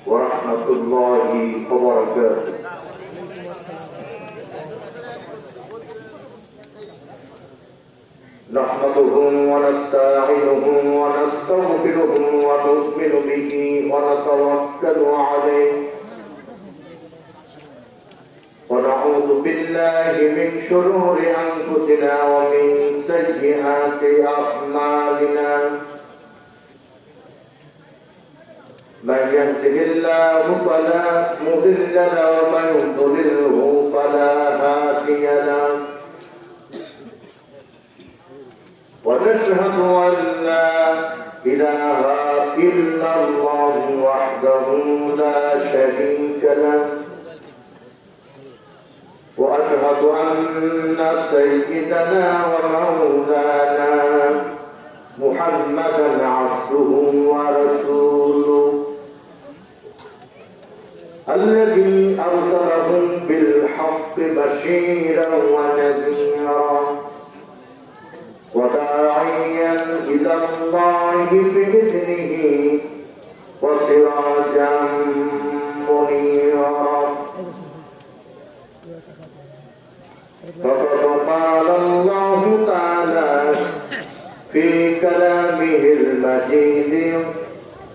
ورحمة الله وبركاته. نحمده ونستعينه ونستغفره ونؤمن به ونتوكل عليه ونعوذ بالله من شرور أنفسنا ومن سيئات أعمالنا. من يهده الله فلا مضل له ومن يضلله فلا هادي له. ونشهد أن لا إله إلا الله وحده لا شريك له. وأشهد أن سيدنا ومولانا محمدا عبده ورسوله الذي أرسله بالحق بشيرا ونذيرا وداعيا إلى الله بإذنه وسراجا منيرا. فقد قال الله تعالى في كلامه المجيد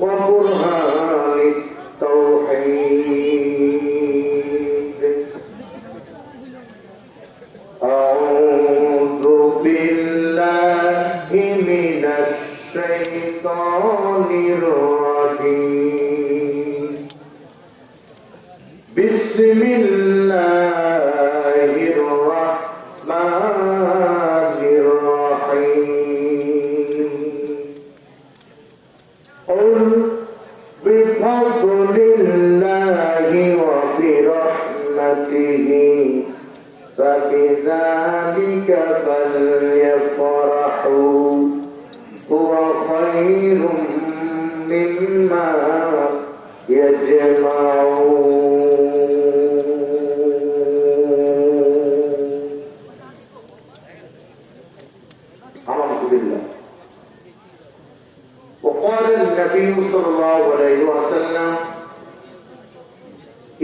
وبرهان التوحيد: أعوذ بالله من الشيطان الرجيم. بسم الله الرحمن الرحيم. قل بفضل الله وبرحمته فبذلك فليفرحوا هو خير مما يجمعون. أعوذ بالله. وقال النبي صلى الله عليه وسلم: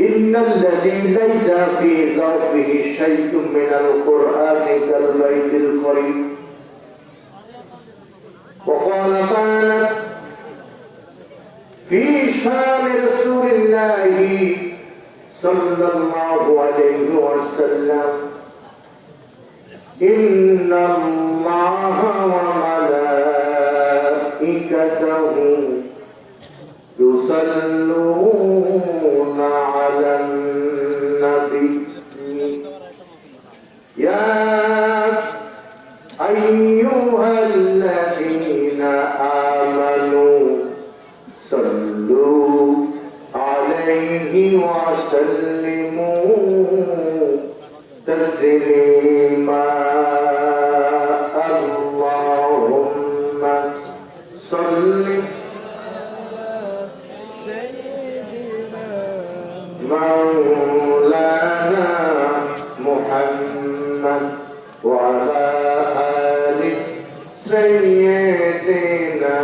إن الذي ليس في ظرفه شيء من القرآن كالبيت القريب. وقال تعالى في شان رسول الله صلى الله عليه وسلم: إن الله وملائكته يصلون على النبي يا أيها الذين آمنوا صلوا عليه وسلموا تسليما. اللهم صل مولانا محمد وعلى آل سيدنا.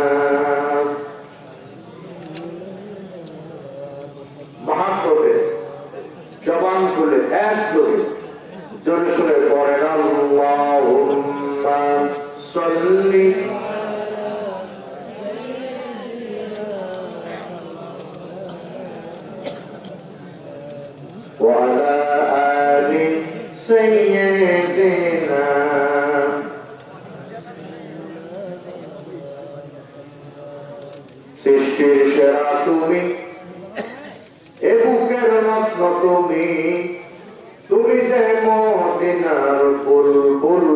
মহাপ্রভু জবান খুলে এক জোরে জোরে সোরে পড়েন আল্লাহুম্মা সাল্লি وعلى آل سيدنا. সৃষ্টির সেরা তুমি, এ বুকের রত্ন তুমি, তুমি যে মদিনার বুলবুল,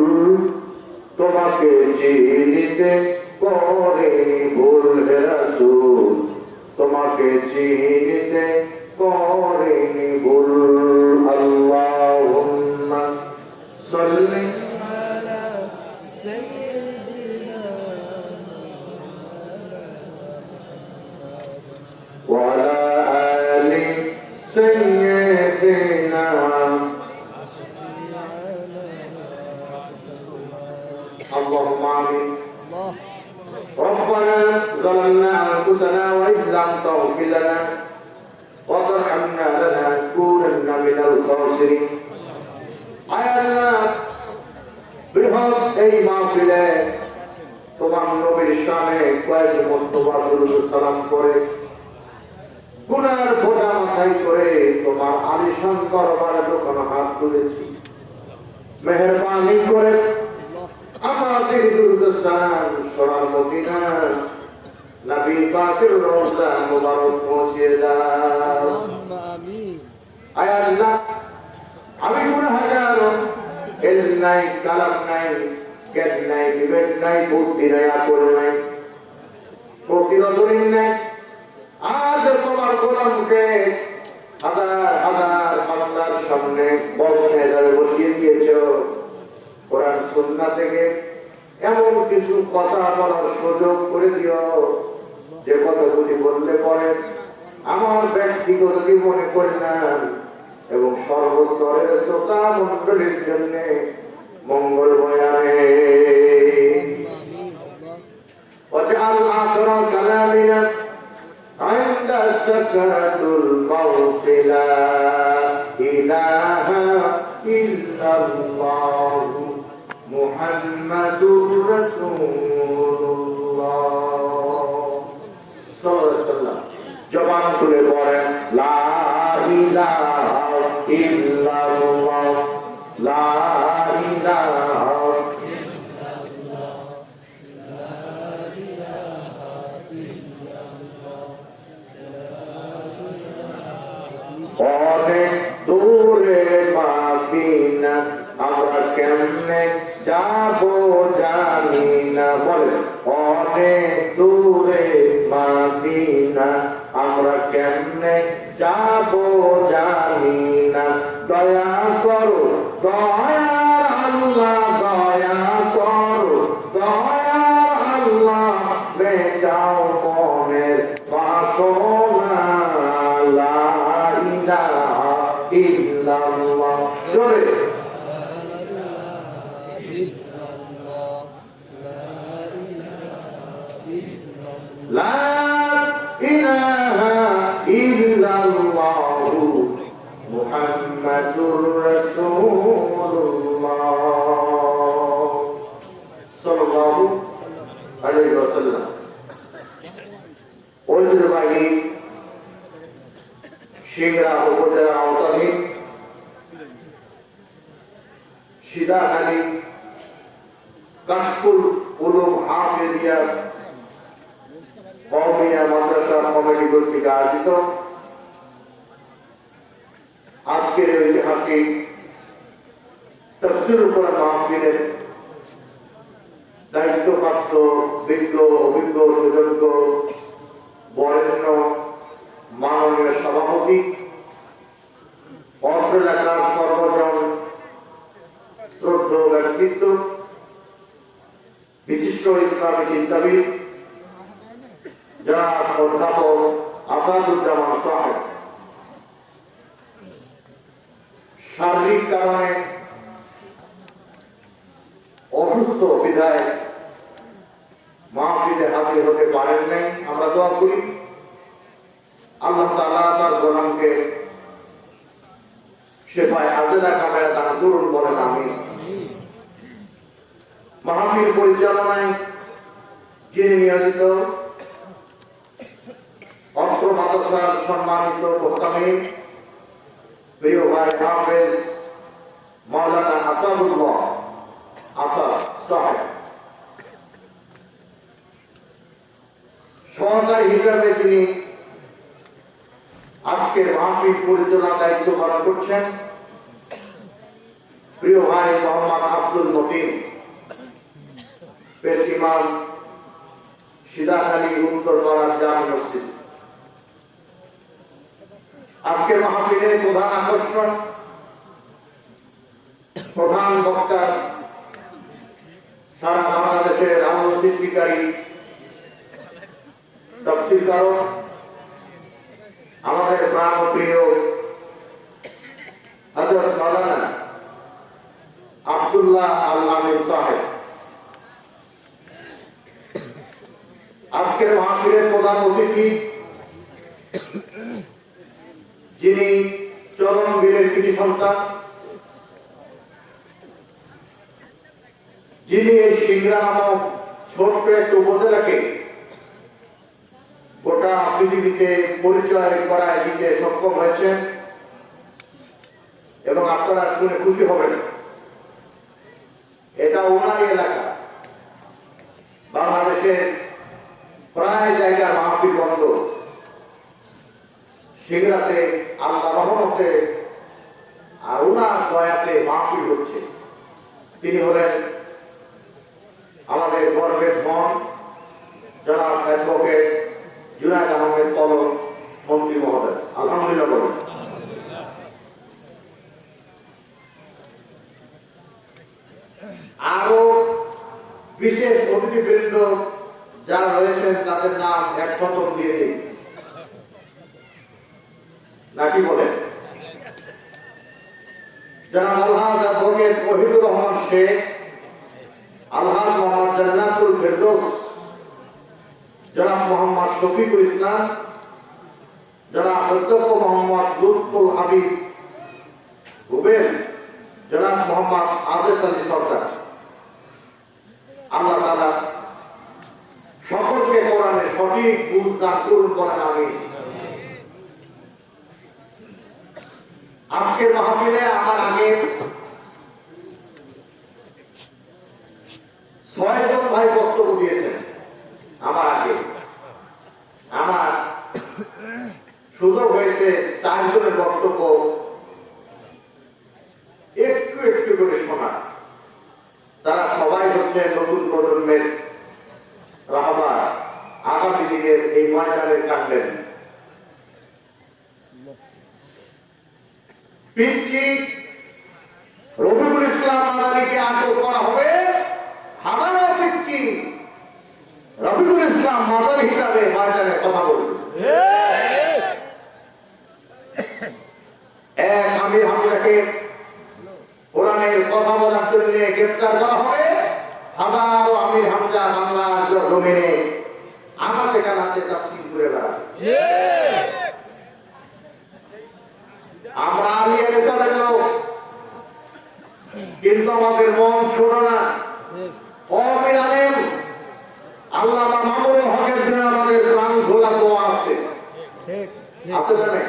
তোমাকে চিনিতে করেনি ভুল হে রাসূল, তোমাকে চিনিতে করেনি ভুল। আল্লাহুম্মা সাল্লি আলা সাইয়্যিদিনা ওয়া আলা আলি সাইয়্যিদিনা। اللهم آمين. ربنا ظلمنا أنفسنا وإن لم تغفر لنا وترحمنا لنكونن من الخاسرين আয় আল্লাহ বৃহৎ এই মাহফিলে তোমার নবীর শানে কয়েক মর্তবা দুরূদ সালাম করে গুনার বোঝা মাথায় করে তোমার আলিশান দরবারে যখন হাত তুলেছি মেহেরবানি করে আমাদের দুরূদ সালাম সোনার মদিনা নবী পাকের রওজা মুবারক পৌঁছে দাও আমিন আয় আল্লাহ আমি গুনাহগার ইলম নাই কালাম নাই জ্ঞান নাই বিবেক নাই বুদ্ধি নাই আকল নাই প্রতিরোধী নাই আজ তোমার গোলামকে হাজার হাজার বাংলার সামনে বলছে বসিয়ে দিয়েছ কোরআন সুন্নাহ থেকে এমন কিছু কথা বলার সুযোগ করে দিও যে কথাগুলি বললে পরে আমার ব্যক্তিগত জীবনে পরিণাম এবং সর্বস্তরের শ্রোতা মন্ডলীর জন্য মঙ্গল বয়ানে واجعل آخر كلامنا عند سكرة الموت لا إله إلا الله محمد رسول الله صلى الله عليه وسلم জবান তুলে পড়েন লা ইলাহা ইল্লাল্লাহ লা ইলাহা ইল্লাল্লাহ লা ইলাহা ইল্লাল্লাহ অনেক দূরে মাদিনা আমরা কেমনে যাব জানি না বলে অনেক দূরে মাদিনা আমরা কেমনে যাব জানি না দয়া করো দয়ার আল্লাহ দয়া করো দয়ার আল্লাহ মেটাও মনের বাসনা লা ইলাহা ইল্লাল্লাহ জোরে লা ইলাহা ইল্লাল্লাহ মুহাম্মাদুর রাসূলুল্লাহ সাল্লাল্লাহু আলাইহি ওয়াসাল্লাম ঐতিহ্যবাহী সিংড়া উপজেলা আওতাধীন সিদাখালী কাশফুল উলুম হাফেজিয়া কওমিয়া মাদ্রাসা কমিটি কর্তৃক আয়োজিত আজকের ঐতিহাসিক তাফসীরুল কোরআন মাহফিলের দায়িত্বপ্রাপ্ত বিজ্ঞ অভিজ্ঞ সুযোগ্য বরেণ্য মাননীয় সভাপতি অত্র এলাকার সর্বজন শ্রদ্ধেয় ব্যক্তিত্ব বিশিষ্ট ইসলামী চিন্তাবিদ জনাব অধ্যাপক আসাদুজ্জামান সাহেব শারীরিক কারণে অসুস্থ বিধায় মাহফিলে হাজির হতে পারেন নাই আমরা দোয়া করি আল্লাহ তাআলা তার গোলামকে সেফায়ে আজেলা কামেলা দান করুন বলেন আমিন মাহফিল পরিচালনায় যিনি নিয়োজিত অত্র মাদ্রাসার সম্মানিত মুহতামিম প্রিয় ভাই হাফেজ মাওলানা আসাদুল্লাহ আসাদ সাহেব সহকারী হিসেবে যিনি আজকের মাহফিল পরিচালনার দায়িত্ব পালন করছেন প্রিয় ভাই মোহাম্মদ আব্দুল মতিন পেশ ইমাম সিদাখালী উত্তরপাড়া জামে মসজিদ আজকের মাহফিলের প্রধান আকর্ষণ প্রধান বক্তা সারা বাংলাদেশের আলোচিতকারী তাফসীরকারক আমাদের প্রাণ প্রিয় হযরত মাওলানা আব্দুল্লাহ আল আমিন সাহেব আজকের মাহফিলের প্রধান অতিথি যিনি চরমবীরের কৃতি সন্তান, যিনি এই সিংড়া নামক ছোট্ট একটি উপজেলাকে গোটা পৃথিবীতে পরিচয় করায় দিতে সক্ষম হয়েছেন এবং আপনারা শুনে খুশি হবেন, এটা ওনারই এলাকা। বাংলাদেশের প্রায় জায়গার মাহফিল বন্ধ, সিংড়াতে আল্লাহ রহমতে আর ওনার দয়াতে মাহফিল হচ্ছে। তিনি হলেন আমাদের গর্বের মন, জনাব অ্যাডভোকেট জুনায়েদ আহমেদ পলক মন্ত্রী মহোদয়। আলহামদুলিল্লাহ বলুন। আরো বিশেষ অতিথিবৃন্দ যারা রয়েছেন তাদের নাম এক প্রথম দিয়ে দিন, নাকি বলেন? জনাব আলহাজ অ্যাডভোকেট ওহিদুর রহমান শেখ, আলহাজ মোহাম্মদ জান্নাতুল ফেরদৌস, জনাব মোহাম্মদ শফিকুল ইসলাম, জনাব অধ্যক্ষ মোহাম্মদ লুৎফুল হাবিব রুবেল, জনাব মোহাম্মদ আদেশ আলী সরকার। আল্লাহ তাআলা সকলকে কোরআনের সঠিক বুঝ দান করুন, বলেন আমিন। আজকের মাহফিলে আমার আগে 6 জন ভাই বক্তব্য দিয়েছেন। আমার আগে আমার সুযোগ হয়েছে 4 জনের বক্তব্য একটু একটু করে শোনা। তারা সবাই হচ্ছেন নতুন প্রজন্মের রাহবার, আগামী দিনের এই ময়দানের কান্ডেন। পিচ্চি রফিকুল ইসলাম মাদানীকে আটক করা হবে, হাজারো পিচ্চি রফিকুল ইসলাম মাদানী হিসাবে ময়দানে কথা বলবে। এক আমির হামজাকে কোরআনের কথা বলার জন্য গ্রেফতার করা হবে, হাজারো আমির হামজা বাংলার জমিনে আনাচে কানাচে তাফসীর করে বেড়াবে। আমরা আলিয়া নেতাদের লোক, কিন্তু আমাদের মন ছোট না। কওমের আলেম আল্লামা মামুনুল হকের জন্য আমাদের প্রাণ খোলা দোয়া আছে, আছে না?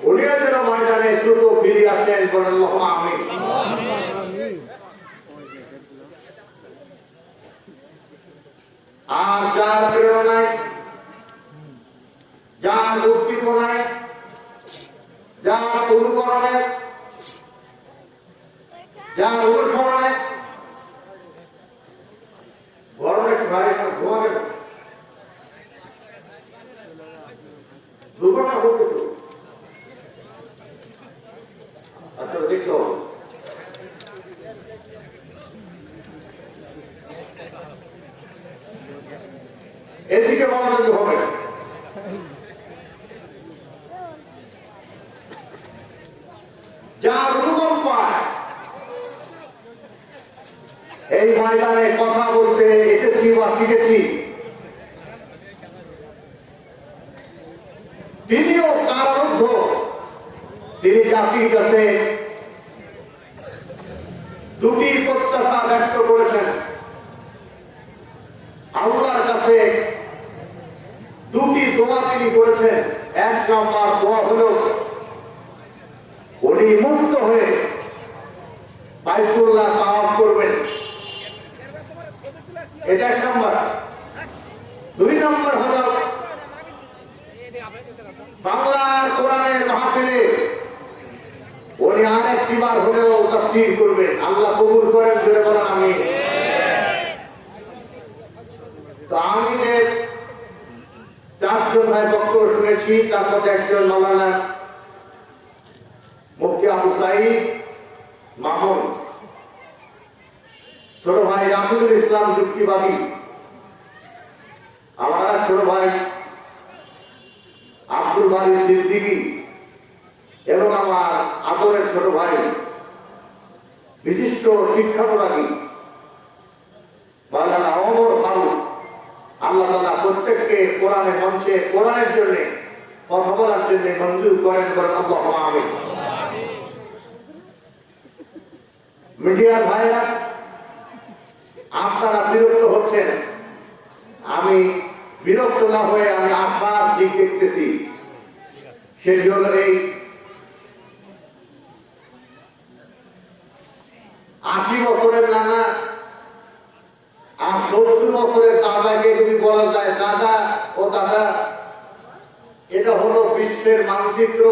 উনিও যেন ময়দানে দ্রুত ফিরে আসেন, বলেন আল্লাহুম্মা আমিন। আর যার প্রেরণায়, যার উদ্দীপনায়, যার অনুকরণে, যার অনুসরণে গরমে ভাই ঘুমা গেল, দুর্ঘটনা ঘটেছে। আসলে দেখতে হবে এদিকে মনোযোগী হবে। যার অনুকম্পায় এই ময়দানে কথা বলতে এসেছি বা শিখেছি, তিনিও কারারুদ্ধ। তিনি জাতির কাছে দুটি প্রত্যাশা ব্যক্ত করেছেন, আল্লাহর কাছে দুটি দোয়া তিনি করেছেন। 1 নম্বর দোয়া হলো উনি মুক্ত হয়ে বাইতুল্লাহ তাওয়াফ করবেন, এটা 1 নম্বর। 2 নম্বর হলো বাংলার কোরআনের মাহফিলে উনি আরেকটি বার হলেও তাফসীর করবেন। আল্লাহ কবুল করেন, জোরে বলেন আমিন। তো আমি 4 জন ভাই বক্তব্য শুনেছি, তার মধ্যে একজন মাওলানা মুফতি আবু সাঈদ মামুন, ছোট ভাই রাশিদুল ইসলাম যুক্তিবাদী, আমার ছোট ভাই আব্দুল বারী সিদ্দিকী, এবং আমার আদরের ছোট ভাই বিশিষ্ট শিক্ষানুরাগী মাওলানা ওমর ফারুক। আল্লাহ তাআলা প্রত্যেককে কোরআনের মঞ্চে কোরআনের জন্য কথা বলার জন্য মঞ্জুর করেন আল্লাহুম্মা আমিন। মিডিয়ার ভাইরা, আপনারা বিরক্ত হচ্ছেন, আমি বিরক্ত না হয়ে আমি আশার দিক দেখতেছি। সেই জন্য এই 80 বছরের নানা আর 70 বছরের দাদাকে যদি বলা যায় দাদা ও দাদা, এটা হলো বিশ্বের মানচিত্র।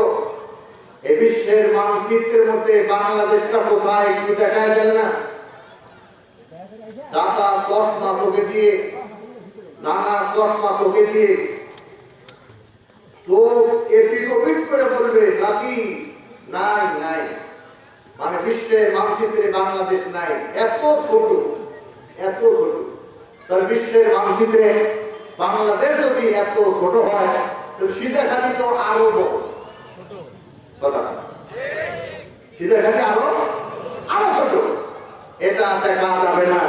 এই বিশ্বের মানচিত্রের মধ্যে বাংলাদেশটা কোথায় একটু দেখা যায় না? দাদা চশমা চোখে দিয়ে, নানা চশমা চোখে দিয়ে চোখ এপিক ওপিক করে বলবে নাকি নাই নাই, মানে বিশ্বের মানচিত্রে বাংলাদেশ নাই। এত ছোট, এত ছোট। তার বিশ্বের মানচিত্রে বাংলাদেশ যদি এত ছোট হয়, তো সিধাখালি তো আরো বড় কথা, সিধাখালি আরো আরো ছোট। এটা দেখা যাবে না।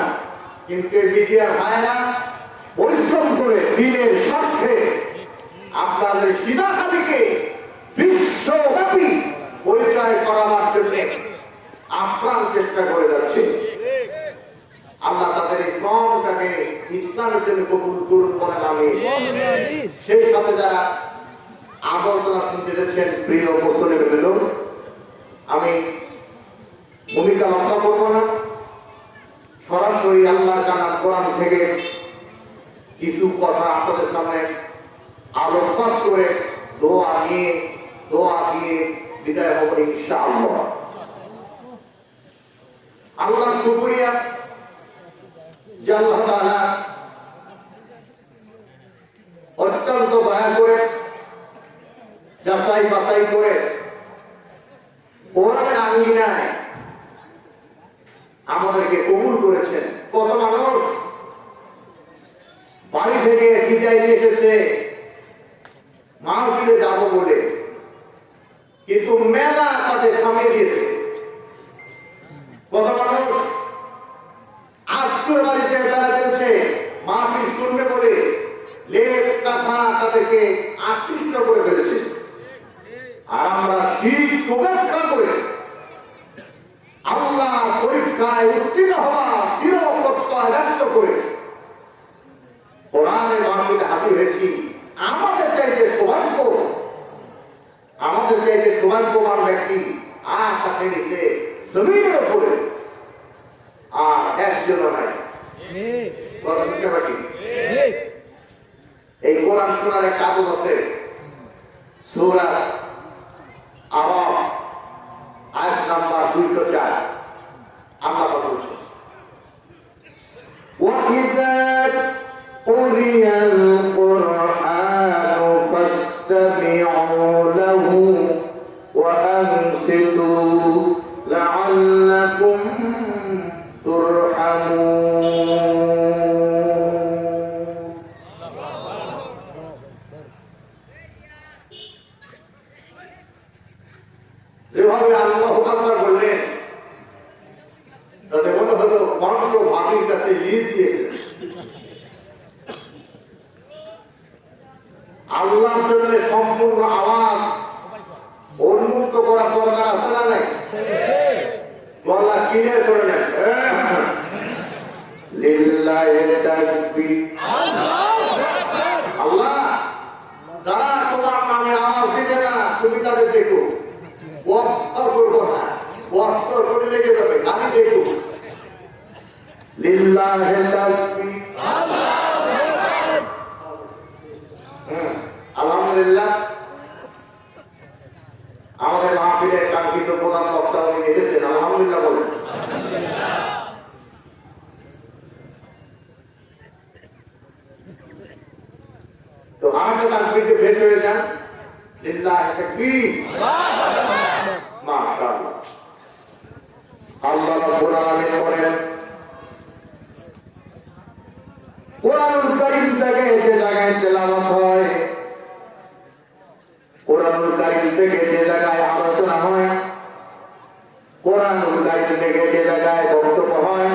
কিন্তু মিডিয়ার ভাইরা পরিশ্রম করে দিনের স্বার্থে আপনাদের সিধাখালিকে বিশ্বব্যাপী পরিচয় করাবার জন্য আপ্রাণ চেষ্টা করে যাচ্ছে। আল্লাহ তাদের এই শ্রমটাকে ইসলামের জন্য কবুল করুন বলেন আমিন। সেই সাথে যারা আলোচনা শুনতে যাচ্ছেন, প্রিয় মুসলিম বৃন্দ, আমি ভূমিকা লক্ষ্য করবো না, সরাসরি আল্লাহর কালাম কোরআন থেকে কিছু কথা আপনাদের সামনে আলোকপাত করে দোয়া দিয়ে বিদায় হব ইনশাআল্লাহ। আল্লাহ শুকরিয়া যে আল্লাহ তাআলা অত্যন্ত দয়া করে যাচাই বাছাই করে কোরআনের আঙ্গিনায় আমাদেরকে কবুল করেছেন। কত মানুষ বাড়ি থেকে বিদায় নিয়ে এসেছে মাহফিলে যাব বলে, কিন্তু মেলা তাদের থামিয়ে দিয়েছে। কত মানুষ আত্মীয় বাড়িতে বেড়া দিয়েছে মাহফিল শুনবে বলে, লেপ কাঁথা তাদেরকে আকৃষ্ট করে ফেলেছে। আর আমরা শীত উপেক্ষা করে আল্লাহ পরীক্ষায় উত্তীর্ণ হওয়া দৃঢ় প্রত্যয় ব্যক্ত করে কোরআনের মাহফিলে হাজির হয়েছি। আমাদের চাইতে সৌভাগ্যবান ব্যক্তি আকাশে নিচে জমিনের উপরে আর একজন নাই। এই কোরআন শোনার একটা আদব আছে। সূরা আরাফ আয়াত নাম্বার 204 আল্লাহ বলছেন, وَإِذَا قُرِئَ الْقُرْآنُ فَاسْتَمِعُوا لَهُ وَأَنصِتُوا لَعَلَّكُمْ تُرْحَمُونَ। যেভাবে আল্লাহু আকবার বললেন, তাতে মনে হলো কণ্ঠ ভাবির কাছে লিড দিয়েছে। আল্লাহর জন্য সম্পূর্ণ আওয়াজ উন্মুক্ত করার দরকার আছে না নাই? গলা ক্লিয়ার করে নেন। লিল্লাহি তাকবীর। আল্লাহ যারা তোমার নামের আওয়াজ দিবে না, তুমি তাদের দেখো। ওয়াক্ত করবো না, ওয়াক্ত করে লেগে যাবে, আমি দেখো। লিল্লাহি তাকবীর। আলহামদুলিল্লাহ, আমাদের মাহফিলের কাঙ্ক্ষিত প্রধান বক্তা উনি লিখেছেন, আলহামদুলিল্লাহ বলেন। তো আমাকে কাঙ্ক্ষিতে বেশ হয়ে যান। লিল্লাহি তাকবীর। মাশাআল্লাহ। আল্লাহ রাব্বুল আলামিন বলেন, কোরআনুল কারীম থেকে যে জায়গায় তেলাওয়াত হয়, কোরআনুল কারীম থেকে যে জায়গায় আলোচনা হয়, কোরআনুল কারীম থেকে যে জায়গায় বক্তব্য হয়,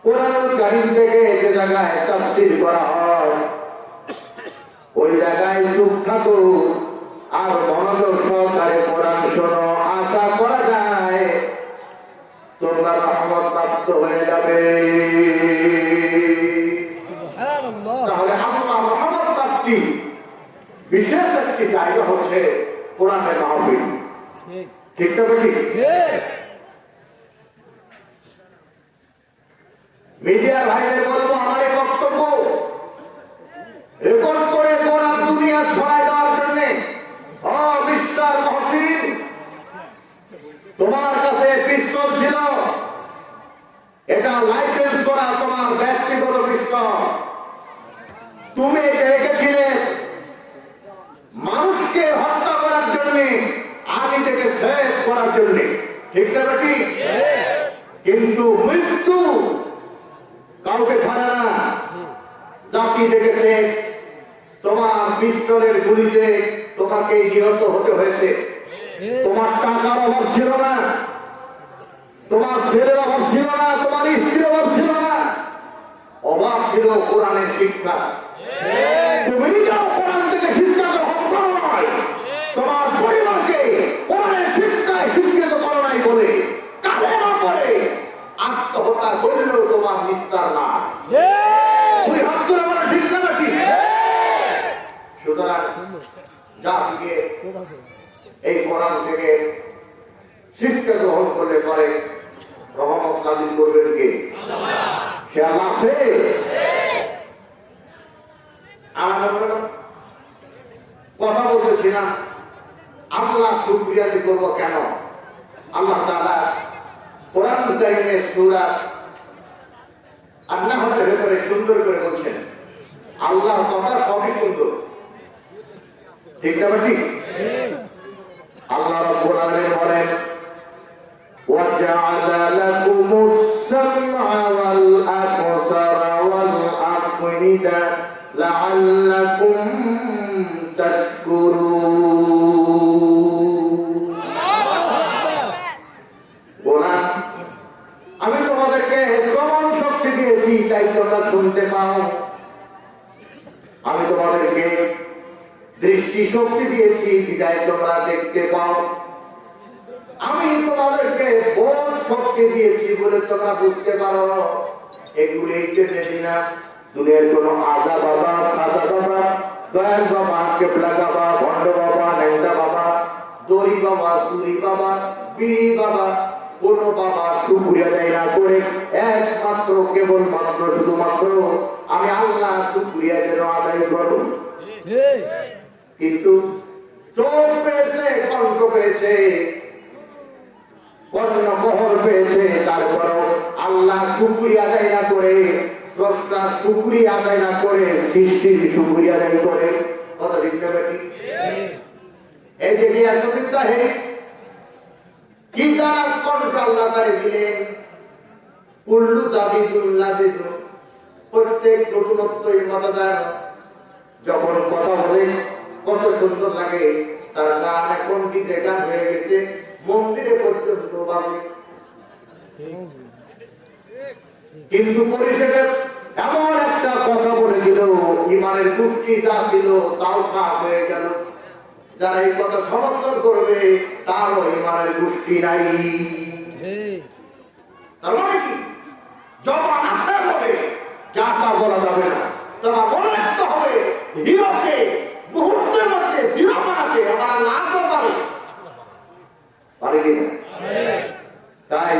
কোরআনুল কারীম থেকে যে জায়গায় তাফসীর করা হয়, ওই জায়গায় চুপ থাকো আর মনোযোগ সহকারে কোরআন শোনো, আশা করা যায় তোমরা রহমত প্রাপ্ত হয়ে যাবে। তাহলে আল্লাহ রহমত প্রাপ্তি বিশেষ একটি জায়গা হচ্ছে কোরআনের মাহফিল। ঠিক না বেটি? মিডিয়ার ভাইদের বলবো, আমার এই বক্তব্য রেকর্ড করে গোটা দুনিয়া ছড়াই দেওয়ার জন্য, ও মিস্টার মহসিন, তোমার কাছে পিস্তল ছিল, এটা লাইসেন্স করা তোমার ব্যক্তিগত পিস্তল, তুমি এটা রেখেছিলে মানুষকে হত্যা করার জন্য আর নিজেকে সেভ করার জন্য। ঠিক না বেটি? কিন্তু মৃত্যু কাউকে ছাড়ে না। জাতি দেখেছে তোমার পিস্তলের গুলিতে তোমাকে নিহত হতে হয়েছে। তোমার টাকার অভাব ছিল না, তোমার ছেলের অভাব ছিল না, তোমার স্ত্রীর অভাব ছিল না, অভাব ছিল কোরআনের শিক্ষা। তুমি নিজেও কোরআন থেকে শিক্ষা গ্রহণ করো নাই, তোমার পরিবারকে কোরআনের শিক্ষায় শিক্ষিত করো নাই বলে কাঁধে না করে আত্মহত্যা করলেও তোমার নিস্তার না। সুতরাং জাতিকে এই কোরআন থেকে শিক্ষা গ্রহণ করলে পরে রহমত নাযিল করবেন কে? সে আল্লাহ। কথা বলতেছিলাম আল্লাহ শুকরিয়া আদায় করবো কেন? আল্লাহ তাআলা কোরআন কারীমের সূরা আন-নাহলের ভেতরে সুন্দর করে বলছেন, আল্লাহর কথা সবই সুন্দর। ঠিক না ঠিক? আল্লাহ রাব্বুল আলামিন বলেন, ওয়াজআলা লাকুমুস সামআ ওয়াল আবসারা ওয়াল আফইদা লাআল্লাকুম তাশকুরুন। বলেন, আমি তোমাদেরকে শ্রবণ শক্তি দিয়েছি তাই তোমরা শুনতে পাও, আমি তোমাদেরকে দৃষ্টি শক্তি দিয়েছি বিধায় তোমরা দেখতে পাও, আমি তোমাদেরকে বোধ শক্তি দিয়েছি বলে তোমরা বুঝতে পারো। এগুলি কেটে দিনা দুনিয়ার কোন আজা বাবা, সাদা বাবা, দয়াল বাবা, কেবলা বাবা, ভণ্ড বাবা, নেংদা বাবা, দড়ি বাবা, চুরি বাবা, বিড়ি বাবা, কোন বাবা শুকরিয়া আদায় না করে একমাত্র কেবলমাত্র শুধুমাত্র আমি আল্লাহ শুকরিয়া যেন আদায় করো। কিন্তু চোখ পেয়েছে, কণ্ঠ পেয়েছে, কর্ণ মোহর পেয়েছে, তারপরও আল্লাহ শুকরিয়া আদায় না করে, স্রষ্টা শুকরিয়া আদায় না করে, সৃষ্টির শুকরিয়া আদায় করে। কথা লিখতে পারি? এই যে এতদিন তাহে কি তারা কণ্ঠ আল্লাহ তারে দিলেন, কুল্লু জাবিদুল্লাহ দিল, প্রত্যেক নতুনত্বই মতদার। যখন কথা বলে কত সুন্দর লাগে, তার গান এখন গীতে গান হয়ে গেছে, মন্দিরে পর্যন্ত বাজে। কিন্তু পরিষদের এমন একটা কথা বলে দিল, ইমানের পুষ্টি যা ছিল তাও সাফ হয়ে গেল। যারা এই কথা সমর্থন করবে তারও ইমানের পুষ্টি নাই। তার মানে কি? জবান আছে বলে যা তা বলা যাবে না। তোমার মনে রাখতে হবে, হিরোকে মুহূর্তের মধ্যে জিরো বানাতে আমরা না পারি, পারি কিনা? তাই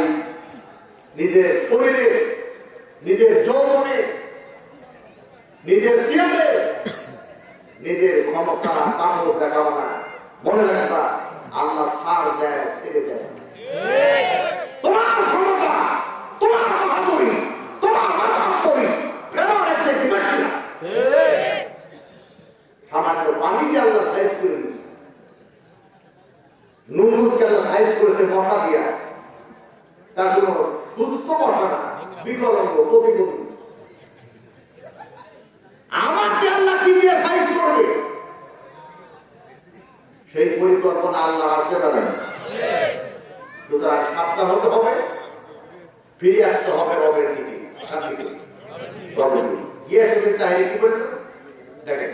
নিজের শরীরে, নিজের যৌবনে, নিজের চেয়ারে, নিজের ক্ষমতা তাম্র দেখাবো না। মনে রাখবা, আল্লাহ ছাড় দেয়, ছেড়ে দেয়। তোমার ক্ষমতা, তোমার বাহাদুরি, তোমার বাহাদুরি ফেরানোর থেকে বেশি না। সামান্য পানি দিয়ে আল্লাহ সাইজ করে দিয়েছে, নুনকে আল্লাহ সাইজ করেছে মশা দিয়া। তার কোন সুস্থ মশা না, বিকলঙ্গ, প্রতিবন্ধী। আমাকে আল্লাহ কি দিয়ে সাইজ করবে সেই পরিকল্পনা আল্লাহ আসতে পারে। সুতরাং সাবধান হতে হবে, ফিরে আসতে হবে রবের দিকে। গিয়ে সুযোগ তাহলে কি করলো দেখেন,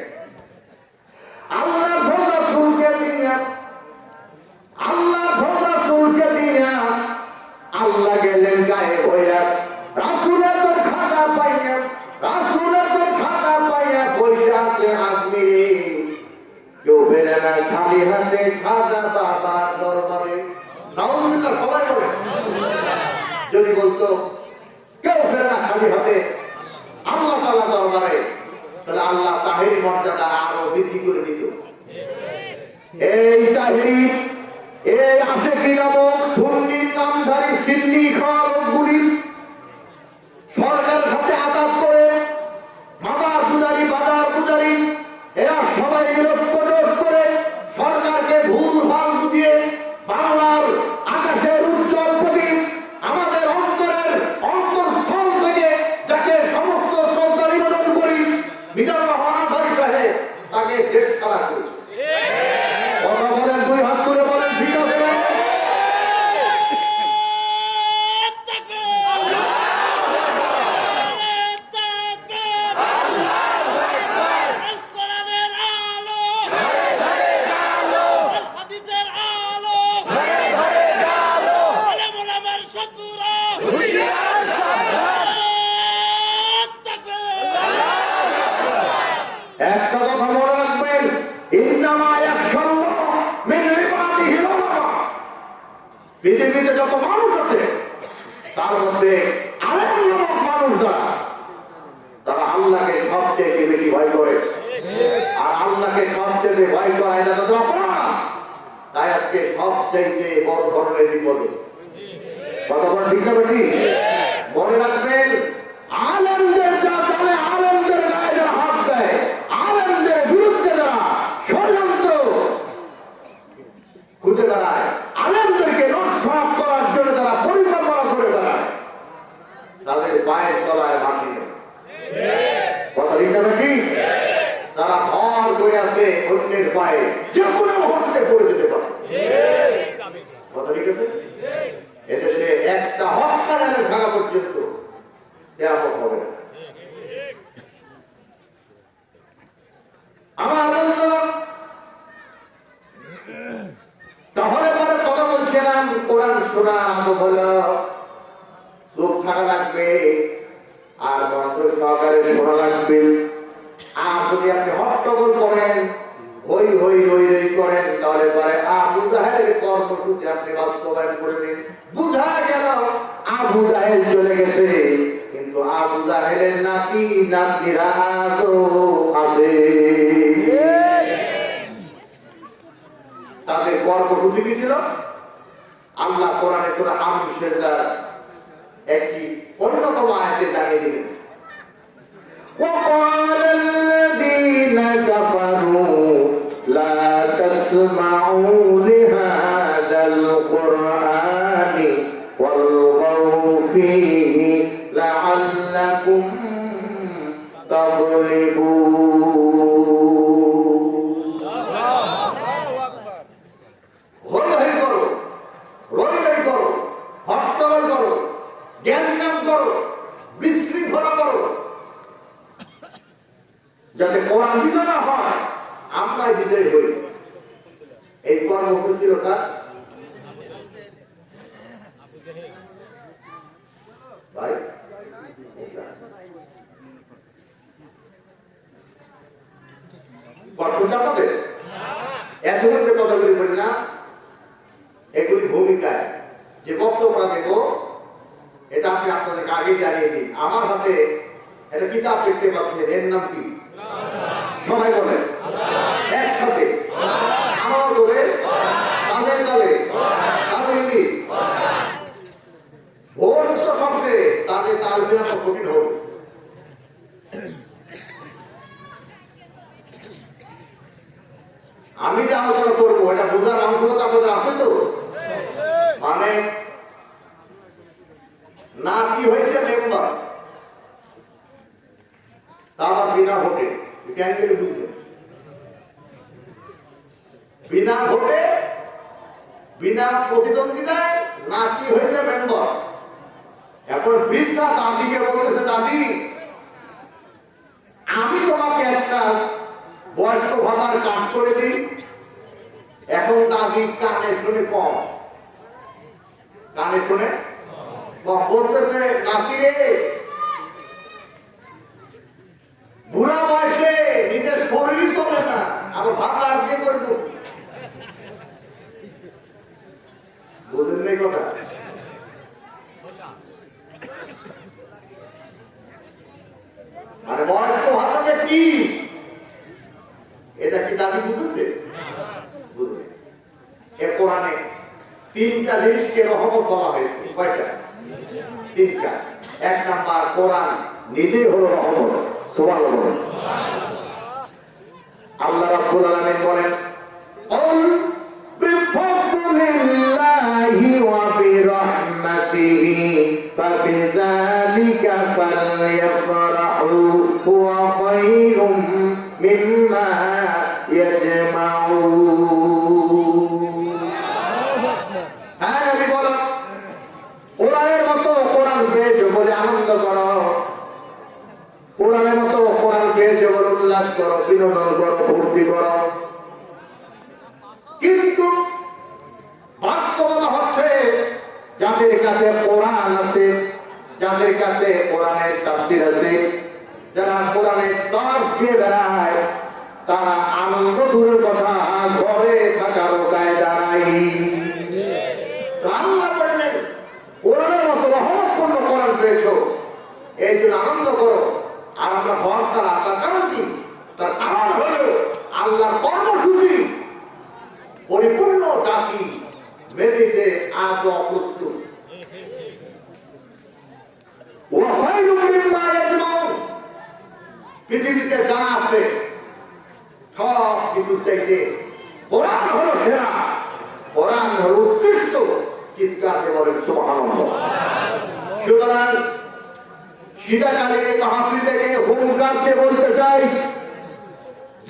ফেরে না খালি হাতে খাজা বাবার দরবারে। নাউজুবিল্লাহ, সবাই বলে। যদি বলতো কেউ ফেরে না খালি হাতে আল্লাহ তাআলা দরবারে, তাহলে আল্লাহ তাহেরি মর্যাদা আরো বৃদ্ধি করে দিত। এই তাহেরি, এই আশেকি নামক সুন্নির নামধারী সিন্নি খাওয়াগুলি সরকারের সাথে আঘাত করে বাজার পূজারি এরা সবাই বিরোধ করে সরকারকে ভুল ভাল বুঝিয়ে বাংলার আকাশের উজ্জ্বল প্রদীপ আমাদের অন্তরের অন্তঃস্থল থেকে যাকে সমস্ত শ্রদ্ধা নিবেদন করি মিজানুর রহমান আনসারী সাহেব, তাকে দেশ ছাড়া করেছে। কথা বলেন, দুই হাত তুলে বলেন, ঠিক আছে? একটা কথা মনে রাখবেন, পৃথিবীতে যত মানুষ আছে তার মধ্যে আলেম নামক মানুষ তারা আল্লাহকে সবচেয়ে বেশি ভয় করে। আর আল্লাহকে সবচেয়ে ভয় করা এটা তাদের অপরাধ। তাই আজকে সবচেয়ে বড় ধরনের বিপদে। কথা বলেন, ঠিক না বেশি? মনে রাখবেন, আলেমদের যা চলে, আলেমদের গায়ে যারা হাত দেয়, আলেমদের বিরুদ্ধে যারা ষড়যন্ত্র খুঁজে বেড়ায়, আলেমদেরকে নস্বাত করার জন্য যারা পরিকল্পনা করে বেড়ায়, তাদের পায়ের তলায় মাটি নেই। কথা ঠিক না বেশি? তারা ভর করে আসবে অন্যের পায়ে, যে কোনো মুহূর্তে পড়ে যেতে পারে। কথা ঠিক আছে? এদেশে একটা হত্যাকাণ্ডের থাকা পর্যন্ত কেয়ামত হবে না। আমার বন্ধু, তাহলে পরে কথা বলছিলাম, কোরআন শোনা তো হলো, চুপ থাকা লাগবে আর মনোযোগ সহকারে শোনা লাগবে। আর যদি আপনি হট্টগোল করেন, হই হই রই রই করেন, তাহলে পরে আবু জাহেলের কর্মসূচি আপনি বাস্তবায়ন করে দিন। বুঝা গেল আবু জাহেল চলে গেছে, কিন্তু আবু জাহেলের নাতি নাতিরা আজও আছে। তাদের কর্মসূচি কি ছিল? আল্লাহ কোরআনে সূরা আম-সিজদার একটি অন্যতম আয়াতে জানিয়ে দিলেন, وقال الذين كفروا لا تسمعوا لهذا القرآن والغوا فيه لعلكم تغلبون। হই হই করো, রই রই করো, হট্টগোল করো, জ্ঞানজাম করো, বিশৃঙ্খলা করো, যাতে কোরআন বিজয় না হয়, আমরাই বিজয় হই। এই কর্মসূচির কাজ ভাই এতক্ষণ কথাগুলি বলি না, এগুলি ভূমিকায় যে বক্তব্য দেব এটা আপনি আপনাদেরকে আগে জানিয়ে দিন। আমার হাতে একটা কিতাব দেখতে পাচ্ছেন, এর নাম কি? সবাই বলেন একসাথে, আমার বলে তালে তালে তালে ভোট তো সবসে তালে তাল দেওয়া কঠিন হবে। আমি যে আলোচনা করবো এটা বোঝার আবশ্যকতা আপনাদের আছে তো? মানে না কি হয়েছে মেম্বার, তা আবার বিনা ভোটে, কেন করে বুঝবে? বিনা ভোটে, বিনা প্রতিদ্বন্দ্বিতায় না কি হয়েছে মেম্বার। এখন বৃদ্ধা দাদিকে বলতেছে, দাদি আমি তোমাকে একটা বয়স্ক ভাতার কাজ করে দিই। এখন দাদি কানে শুনে কম, কানে শুনে বলতেছে, নাতি রে বুড়া বয়সে নিজের শরীরই চলে না, আমার ভাত আর দিয়ে করবো, বুঝলেন এই কথা? আরে বয়স্ক ভাতাতে কি, এটা কি দাবি বুঝেছে? বুঝলে এ কোরআনে তিনটা জিনিসকে রহমত বলা হয়েছে। কয়টা? তিনটা। এক নাম্বার, কোরআন নিজেই হলো রহমত। সুবহানাল্লাহ। আল্লাহ রাব্বুল আলামিন বলেন, কুল বিফদলিল্লাহি ওয়া বিরহমাতিহি ফাবিযালিকা ফালইফরাহু হুয়া খায়রুম মিম্মা ইয়াজমাউন। হ্যাঁ নবী বলো, কোরআনের মতো কোরআন পেয়েছো বলে আনন্দ করো, কোরআনের মতো কোরআন পেয়েছে বলে উল্লাস করো, বিনোদন করো, ফুর্তি করো। কিন্তু বাস্তবতা হচ্ছে যাদের কাছে কোরআন আছে, যাদের কাছে কোরআনের তাফসীর আছে, যারা কোরআনের তর্ক দিয়ে বেড়ায়, তারা আনন্দ দূরের কথা ঘরে থাকারও কায়দা নাই। আল্লাহ বললেন কোরআনের মতো রহমতপূর্ণ কোরআন পেয়েছো, এই জন্য আনন্দ করো। আর আমরা ভরসা, তার কারণ কি? তার কারণ হলো আল্লাহর কর্মসূচি পরিপূর্ণ জাতি মেনে আজ অপ্রস্তুত। পৃথিবীতে যা আছে সব কিছু চাইতে কোরআন হলো সেরা, কোরআন হলো উৎকৃষ্ট। চিৎকার বলেন সুবহানাল্লাহ। সুতরাং সিজাকালে মাহফিল থেকে হুঙ্কারকে বলতে চাই,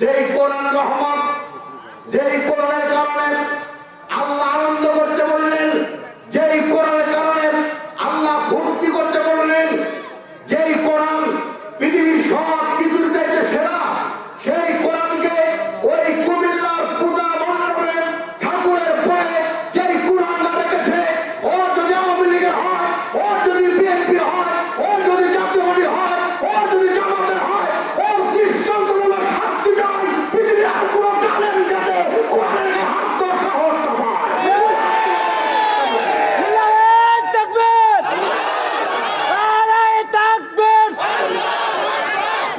যেই কোরআন রহমত, যেই কোরআনের কারণে আল্লাহ আনন্দ করতে বললেন, যেই কোরআনের কারণে আল্লাহ ভক্তি করতে বললেন, যেই কোরআন পৃথিবীর সব কিছুর চাইতে সেরা, সেই কোরআনকে ওই কুমিল্লার পূজা মণ্ডপে ঠাকুরের পায়ে যেই কোরআনটা রেখেছে, ও যদি আওয়ামী লীগের হয়, ও যদি বিএনপি হয়, ও যদি জাতীয়বাদী হয়, ও যদি জামাতের হয়, ও দৃষ্টান্তমূলক শাস্তি চায়। পৃথিবীর আর কোনো জানেন যাতে কোরআনের হাত তো সাহস না পায়।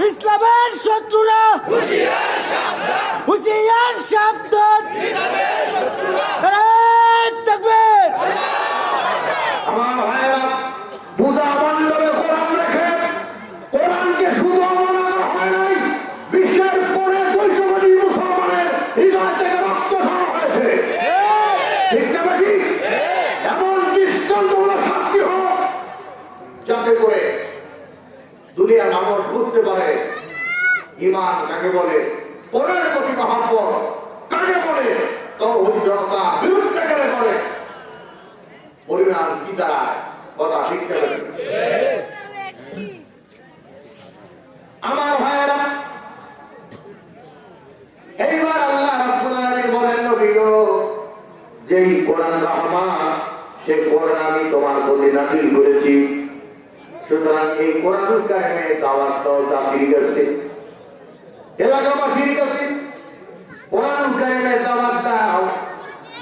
ইসলামের শত্রুরা হুঁশিয়ার সাবধান। আমার ভাইয়েরা, পূজা মণ্ডপে কোরআন রেখে কোরআনকে শুধু অবমাননা হয় নাই, বিশ্বের পরে 200 কোটি মুসলমানের হৃদয় থেকে রক্ত ঝরা হয়েছে। ঠিক না বেশি? এমন দৃষ্টান্তমূলক শাস্তি হোক যাতে করে দুনিয়ার মানুষ বুঝতে পারে ঈমান কাকে বলে, কোরআনের প্রতি মহব্বত কাকে বলে, তৌহিদ জনতা বিরুদ্ধে কাকে বলে, পরিমাণ কি দাঁড়ায়। কথা ঠিক না? আমার ভাইয়েরা, এইবার আল্লাহ রাব্বুল আলামিন বলেন, নবী গো, যেই কোরআন রহমান, সেই কোরআন আমি তোমার প্রতি নাযিল করেছি। সুতরাং এই কোরআনুল কারিমে দাওয়াত দাও জাতির কাছে, এলাকাবাসীর কাছে। কোরআনুল কারিমে দাওয়াত দাও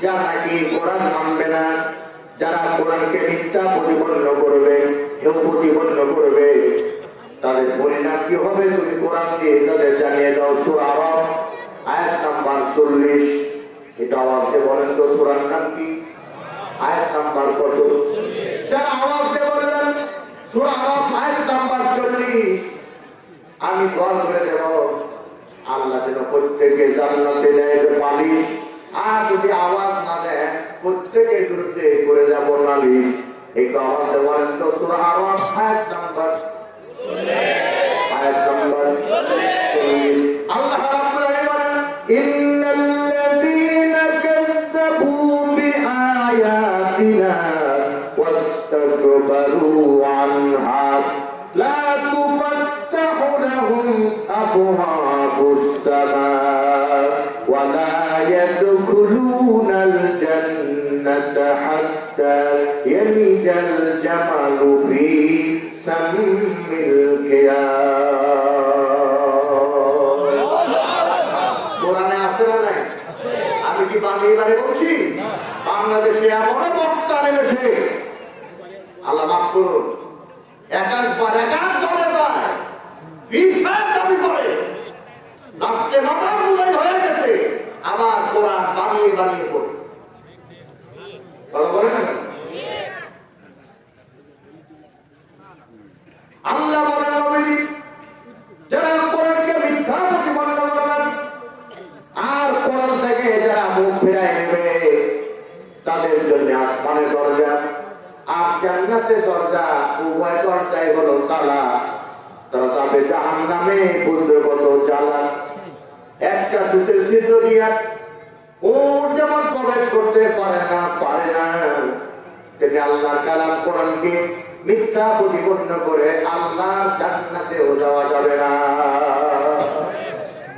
যারা নাকি কোরআন মানবে না, যারা কোরআনকে মিথ্যা প্রতিপন্ন করবে, হেয় প্রতিপন্ন করবে, তাদের পরিণাম কি হবে তুমি কোরআন দিয়ে তাদের জানিয়ে দাও। সূরা আরাফ আয়াত নাম্বার 40। এটা আওয়াজে বলেন তো সূরার নাম কি? আয়াত নাম্বার কত? যারা আওয়াজে বলবেন সূরা আরাফ আয়াত নাম্বার 40। আমি দোয়া করে দেব আল্লাহ যেন প্রত্যেকে জান্নাতে নেয় পালিশ, আর যদি আওয়াজ না দেয় প্রত্যেকের বিরুদ্ধে করে যাব নালিশ। এই আওয়াজে বলেন তো সূরা আরাফ আয়াত নাম্বার 40। আল্লাহ রাব্বুল আলামিন বলেন, ইন্নাল্লাযীনা কাযযাবু বিআয়াতিনা ওয়াস্তাকবারু আনহা লা তুফাত্তাহু লাহুম আবওয়াবুস সামা ওয়া লা ইয়াদখুলুনাল জান্নাতা হাত্তা ইয়ালিজাল জামালু ফি সামিল কিয়াম। কোরআনে কি বানিয়ে বানিয়ে বলছি? বাংলাদেশে এমন বক্তা নেমেছে, আল্লাহ মাফ করুন, একাধিকবার একাধ দলে যায়, বিশাল দাবি করে, রাষ্ট্রে মাথার মুদাই হয়ে গেছে, আবার কোরআন বানিয়ে বানিয়ে পড়ে। বলে না আল্লাহ বলেন নবীজি, যারা কোরআনকে মিথ্যা প্রতিপন্ন করবেন আর কোরআন থেকে যারা মুখ ফিরায় নেবে, তাদের জন্য আসমানের দরজা আর জান্নাতের দরজা, উভয় দরজাই হলো তালা। তারা যাবে জাহান্নামে, বুঝবে কত জ্বালা। একটা সুতের ছিদ্র দিয়া ওর যেমন প্রবেশ করতে পারে না, তিনি আল্লাহর কালাম কোরআনকে মিথ্যা প্রতিপন্ন করে আল্লাহর জান্নাতেও যাওয়া যাবে না।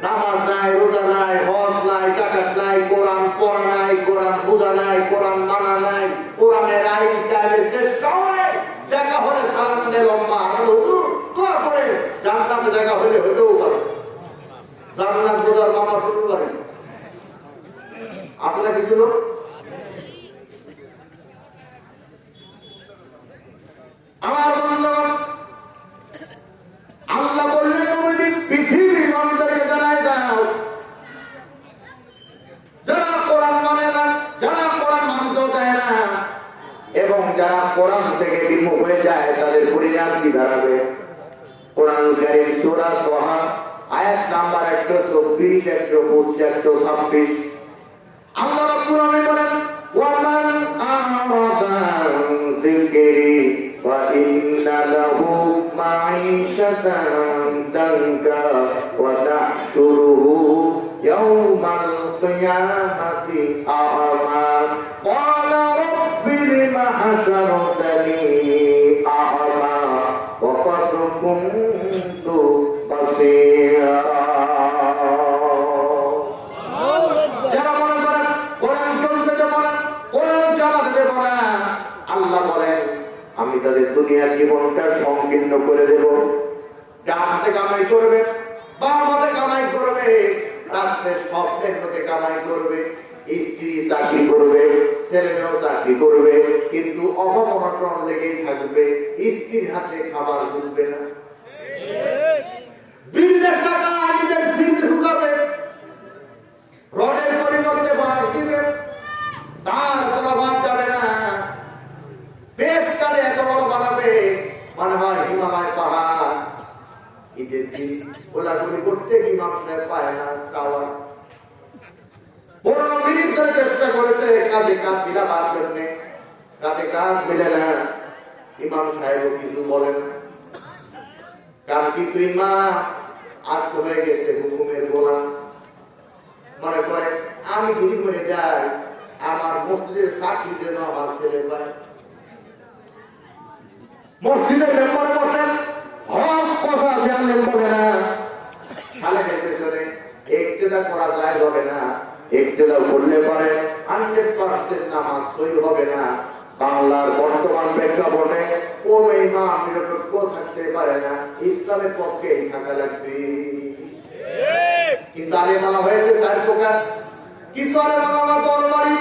নামাজ নাই, রোজা নাই, হজ নাই, যাকাত নাই, কোরআন পড়া নাই, কোরআন বোঝা নাই, কোরআন মানা নাই, কোরআনের আইন চাইলে চেষ্টাও নাই, দেখা হলে সালাম দেয় লম্বা, আমাদের হুজুর দোয়া করেন জান্নাতে দেখা হলে হতেও পারে, জান্নাত বোঝার মামা শুরু করেন। আপনার কিছু লোক আমার বন্ধুগণ, আল্লাহ বললেন নবীজি, পৃথিবীর মানুষদেরকে জানাই দাও, যারা কোরআন মানে না, যারা কোরআন মানতে চায় না এবং যারা কোরআন থেকে বিমুখ হয়ে যায়, তাদের পরিণাম কি দাঁড়াবে? কোরআন কারীম সূরা তাহা আয়াত নাম্বার 124, 125, 126 আল্লাহ রাব্বুল আলামিন বলেন, ওয়ামান আরাদা যিকরি ওয়া ইন্না লাহু মাঈশাতান দানকা ওয়া নাহশুরুহু ইয়াওমাল কিয়ামাতি আ'মা ক্বালা রাব্বি লিমা হাশারতানি আ'মা ওয়া ক্বাদ কুনতু বাসীরা। আল্লাহ বলেন, আমি তাদের দুনিয়ার জীবনটা সংকীর্ণ করে দেব। ডান হাতে কামাই করবে, বাম হাতে কামাই করবে, রাস্তায় স্বপ্নের মধ্যে কামাই করবে, স্ত্রী চাকরি করবে, ছেলে মেয়েও চাকরি করবে, কিন্তু অভাব অনটন লেগেই থাকবে, স্ত্রীর হাতে খাবার জুটবে না। বীরদের টাকা নিজের বীরদের ঢুকাবে, রডের পরিবর্তে বাঁশ দিবে, তারপর বাদ যাবে না, পেটটারে এত বড় বানাবে, মানে হয় হিমালয় পাহাড়। ঈদের দিন গোলাগুলি করতে ইমাম সাহেব পায় না খাওয়ার। 15 মিনিট ধরে চেষ্টা করেছে কাঁধে কাঁধ মিলাবার জন্যে, কাঁধে কাঁধ মিলে না, ইমাম সাহেবও কিছু বলে না, কারণ কিছু ইমাম আস্ত হয়ে গেছে হুকুমের গোলাম। মনে করে আমি যদি মরে যাই, আমার মসজিদের চাকরি যেন আমার ছেলে পায়। মসজিদের মেম্বারে বসেন, হক কথা জানলেন বলে না, খালেদের পেছনে ইক্তেদা করা যায় হবে না, ইক্তেদা করলে পরে 100% নামাজ সই হবে না। বাংলার বর্তমান প্রেক্ষাপটে কোন ইমাম নিরপেক্ষ থাকতে পারে না, ইসলামের পক্ষেই থাকা লাগবে। কিন্তু আলেমালা হয়েছে 4 প্রকার, কিছু আলেমালা তরবারি,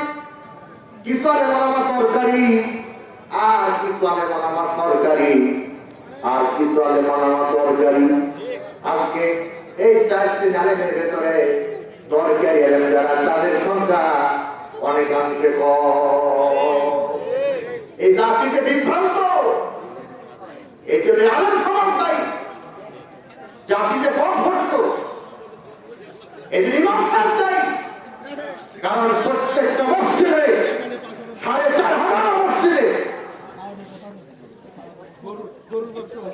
কিছু আলেমালা তরকারি, আর কিছু আলেমালা সরকারি, আর কিছু আলেমালা তরকারি। আজকে এই 4টি আলেমের ভেতরে দরকারি আলেম যারা, তাদের সংখ্যা অনেকাংশে কম। এই জাতিতে বিভ্রান্ত, এই জন্য আলেম সমাজ দায়ী, জাতিতে পথভ্রষ্ট, এদের ইমাম সাহেব দায়ী। কারণ প্রত্যেকটা মসজিদে 4,500 মসজিদে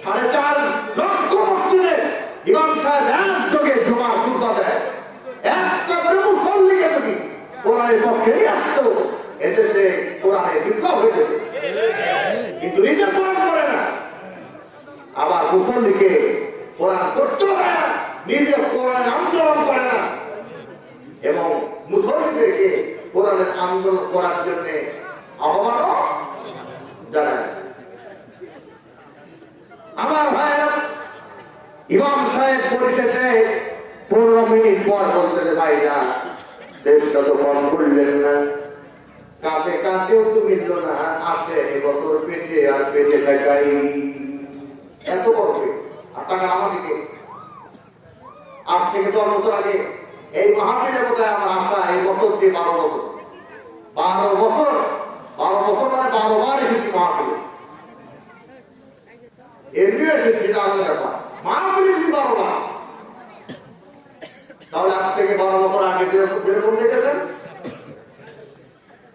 4.5 লক্ষ মসজিদে ইমাম সাহেব একযোগে জুমার খুতবা দেয়। একটা করে মুসল্লিকে যদি কোরআনের পক্ষে নিয়ে আসতো, এদেশে কোরআনের বিপ্লব হয়ে যেত। কিন্তু নিজে কোরআন করে না, আবার মুসল্লিকে কোরআন করতেও দেয় না, নিজে কোরআনের আন্দোলন করে না, এবং মুসল্লিদেরকে কোরআনের আন্দোলন করার জন্য আহ্বানও জানায়। আমার ভাইয়েরা, ইমাম সাহেব পরিশেষে 15 মিনিট পর বলতে, ভাইরা দেশটা তো কম করলেন না, কাঁদে কাঁদেও তো মিলল না, আসে এবছর পেটে আর পেটে থাকাই এত বড় পেট। আর টাকা আমার দিকে 8 থেকে 10 বছর আগে এই মাহফিলের কোথায় আমার আশা এই বছর দিয়ে 12 বছর 12 বছর মানে 12 বার এসেছি মাহফিলে। এমনি এসেছি আলাদা ব্যাপার, মাহফিলে এসেছি 12 বার। তাহলে আজ থেকে 12 বছর আগে যেরকম দেখেছেন,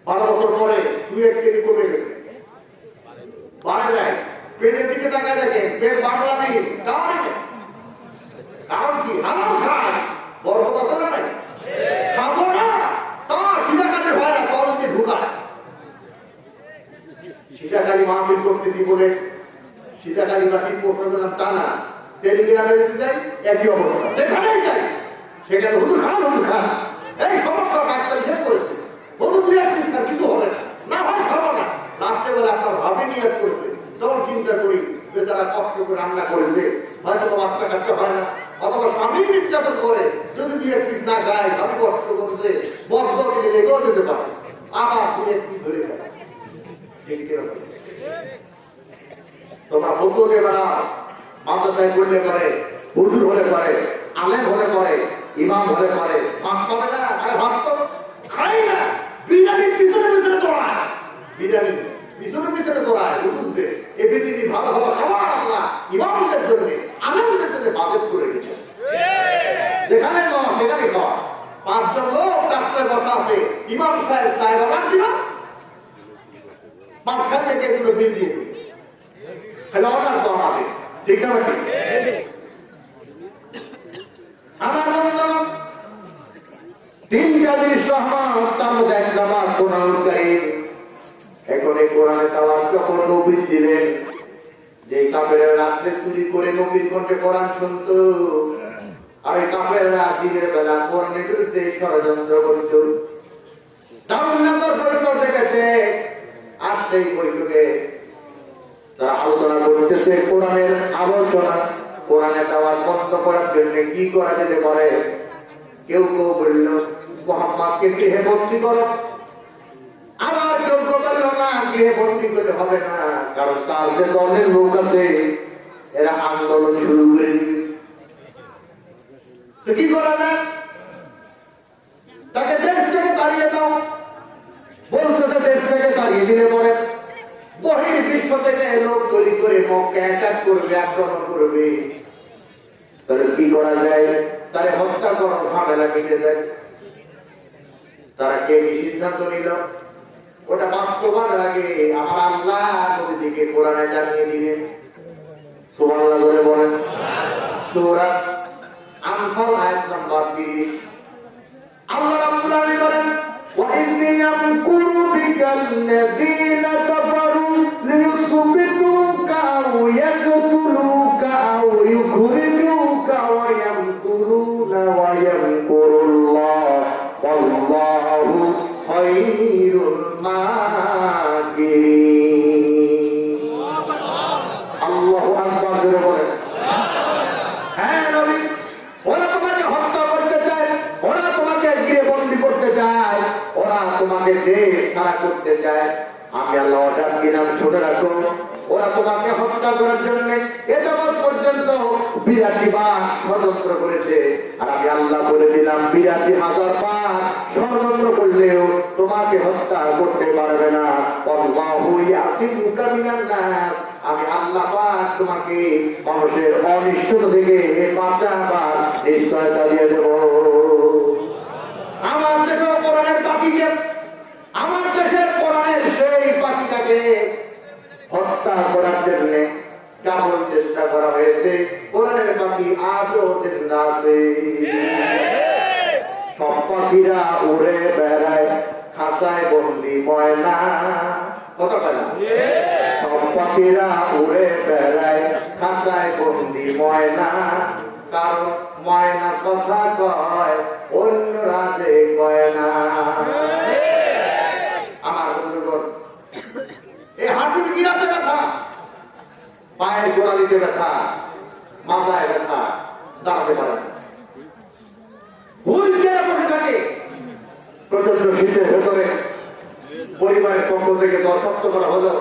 12 বছর পরে 2-1 কেজি কমে গেছে, বাড়ে যায়। পেটের দিকে তাকায় দেখেন, পেট বাংলা নেই, কারণ কি হালাল খায়, বরকত আছে না নাই? খাবো না তা সিধা কাজের ভাইরা তল দিয়ে ঢুকায়। সিধাখালি মাহফিল করতেছি বলে সিধাখালি বাসী প্রশ্ন করলাম তা না, টেলিগ্রামে দিতে যাই একই অবস্থা, যেখানেই যাই সেখানে হুজুর খান এই সমস্যা ডাক্তার নিষেধ করেছে, হুজুর 2-1 পিস খান, কিছু হবে না ভাই খাবো না। লাস্টে বলে আপনার ভাবে নিয়াত করেছে, তখন চিন্তা করি বেচারা কষ্ট করে রান্না করেছে, হয়তো বাচ্চা কাচ্চা হয় না, অথবা স্বামী নির্যাতন করে, যদি 2-1 পিস না খায় ভাবি কষ্ট করছে, বদ্ধ দিলে লেগেও যেতে পারে, আবার 2-1 পিস ধরে খায়। তোমরা ফটো দেবে না, মাদ্রাসায় পড়লে পারে, হুজুর হলে পারে, আলেম হলে পারে, ইমাম হলে পারে, ভাত পাবে না। আরে ভাত তো খাই না, বিরিয়ানির পিছনে পিছনে দৌড়ায়, বিরিয়ানি পিছনে দৌড়ায় হুজুরদের। এই পৃথিবী ভালো ভালো সবার আল্লাহ ইমামদের জন্য, আলেমদের জন্য বাজেট করে গেছে, যেখানে যাওয়া সেখানে খাওয়া। 5 জন লোক রাস্তায় বসা আছে, ইমাম সাহেব চায়ের অর্ডার দিল, মাঝখান থেকে এগুলো বিল দিয়ে দিল, খালি অর্ডার দেওয়া হবে, ঠিক না? আমার বন্ধু 3টা জিনিস রহমান, তার মধ্যে 1 নাম্বার কোরআন কারীম। এখন এই কোরআনে তাওয়াজ যখন নবী দিলেন, যে কাফেররা রাতে চুরি করে নবীর কণ্ঠে কোরআন শুনতো, আর এই কাফেররা দিনের বেলা কোরআনের বিরুদ্ধে ষড়যন্ত্র করত। দারুণান্তর বৈঠক ডেকেছে, আর সেই বৈঠকে তারা আলোচনা করতেছে কোরআনের আলোচনা, কোরআনের তাওয়াজ বন্ধ করার জন্য কি করা যেতে পারে। কেউ কেউ বলল মুহাম্মদকে গৃহে ভর্তি করো, আবার কেউ কেউ বলল না গৃহে ভর্তি করলে হবে না, কারণ তার যে দলের লোক আছে এরা আন্দোলন শুরু করে দিবে। তো কি করা যায়? তাকে দেশ থেকে তাড়িয়ে দাও, বলতে দেশ থেকে তাড়িয়ে দিলে পরে বহির বিশ্ব থেকে লোক তৈরি করে মক্কা অ্যাটাক করবে, আক্রমণ করবে। তাহলে কি করা যায়? তারে হত্যা করো, ঝামেলা মিটে যায়। তারা কে কি সিদ্ধান্ত নিল ওটা বাস্তবায়নের আগে আমার আল্লাহ নবীকে কোরআনে জানিয়ে দিলেন। সুবহানাল্লাহ বলে বলেন। সূরা আনফাল আয়াত নাম্বার 30। আল্লাহ রাব্বুল আলামিন বলেন وَإِذْ يَمْكُرُ بِكَ الَّذِينَ كَفَرُوا لِيُثْبِتُوكَ أَوْ يَقْتُلُوكَ أَوْ يُخْرِجُوكَ وَيَمْكُرُونَ وَيَمْكُرُ اللَّهُ وَاللَّهُ خَيْرُ الْمَاكِرِينَ। আল্লাহু আকবার জোরে বলেন। হ্যাঁ নবী, ওরা তোমাকে হত্যা করতে চায়, ওরা তোমাকে গৃহে বন্দী করতে চায়, ওরা তোমাকে দেশ ছাড়া করতে চায়। আমি আল্লাহ অর্ডার দিলাম ছোট রাখো, ওরা তোমাকে হত্যা করার জন্য এতবার পর্যন্ত 82 বার ষড়যন্ত্র করেছে। আর আমি আল্লাহ বলে দিলাম 82,000 বার ষড়যন্ত্র করলেও তোমাকে হত্যা করতে পারবে না। আল্লাহু ইয়াসিমুকা মিনান নাস, আমি আল্লাহ পাক তোমাকে মানুষের অনিষ্টতা থেকে বাঁচাবার নিশ্চয়তা দিয়ে দেব। আমার দেশের কোরআনের পাখিকে, আমার দেশের কোরআনের সেই পাখিটাকে হত্যা করার জন্য কেমন চেষ্টা করা হয়েছে। কোরআনের পাখি আজও জিন্দা আছে। সব পাখিরা উড়ে বেড়ায়, খাঁচায় বন্দি ময়না। কথা বলে না? সব পাখিরা উড়ে বেড়ায়, খাঁচায় বন্দি ময়না। কারণ ময়না কথা কয়, অন্য রাতে কয় না। আমার বন্ধুগণ, এই হাঁটুর গিরাতে ব্যথা, পায়ের গোড়ালিতে ব্যথা, মাথায় ব্যথা, দাঁড়াতে পারে না, হুইল চেয়ারে বসে থাকে, শীতের ভেতরে পরিবারের পক্ষ থেকে দরখাস্ত করা হলো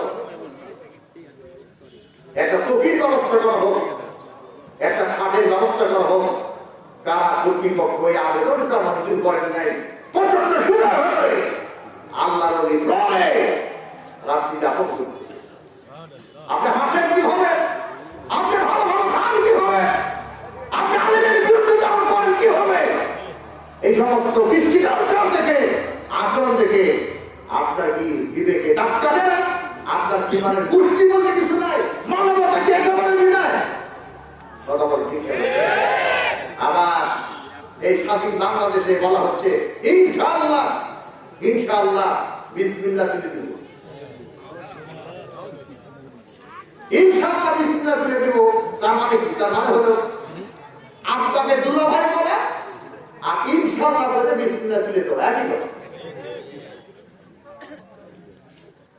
একটা চকির ব্যবস্থা করা হোক, একটা খাটের ব্যবস্থা করা হোক। কারা কর্তৃপক্ষ এই আবেদনটা মঞ্জুর করেন নাই। প্রচন্ড সুন্দর হয়ে আল্লাহর ওলি রয়ে রাত্রি যাপন করছে। আপনি হাসেন কি হবে? আপনি ভালো ভালো খান কি হবে? আপনি আলেমের বিরুদ্ধে যাওয়ার করেন কি হবে? এই সমস্ত দৃষ্টিকোণ থেকে আচরণ থেকে আপনার কি বিবেকে দাগ কাটে না? আপনার কি মানে গোষ্ঠী বলতে কিছু নাই? মানবতা কি একেবারে বিদায়? কথা বল ঠিক আছে। আবার এই স্বাধীন বাংলাদেশে বলা হচ্ছে ইনশাআল্লাহ ইনশাআল্লাহ বিসমিল্লাহ তুলে দেব, ইনশাআল্লাহ বিসমিল্লাহ তুলে দেব। তার মানে কি? তার মানে হলো আপনাকে দুলাভাই বলে আর ইনশাআল্লাহ বলে বিসমিল্লাহ তুলে দেব, একই কথা।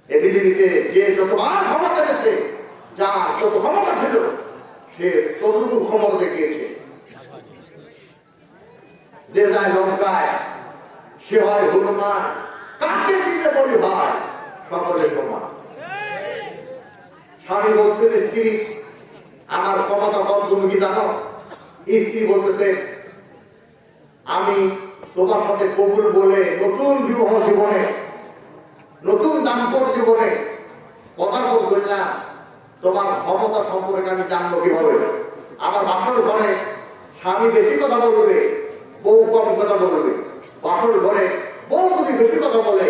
এই পৃথিবীতে যে যতবার ক্ষমতা গেছে, যা যত ক্ষমতা ছিল, সে ততটুকু ক্ষমতা দেখিয়েছে। যে যায় লঙ্কায়, সে হয় হনুমান। কাকে দিতে বলি ভাই, সকলে সমান। স্বামী বলতেছে স্ত্রী আমার ক্ষমতা কত তুমি কি জানো? স্ত্রী বলতেছে আমি তোমার সাথে কবুল বলে নতুন বিবাহ জীবনে, নতুন দাম্পত্য জীবনে পদার্পণ করি না। তোমার ক্ষমতা সম্পর্কে আমি জানবো কিভাবে? আমার বাসর ঘরে স্বামী বেশি কথা বলবে, বউ কম কথা বলবে। বাসর ঘরে বউ যদি বেশি কথা বলে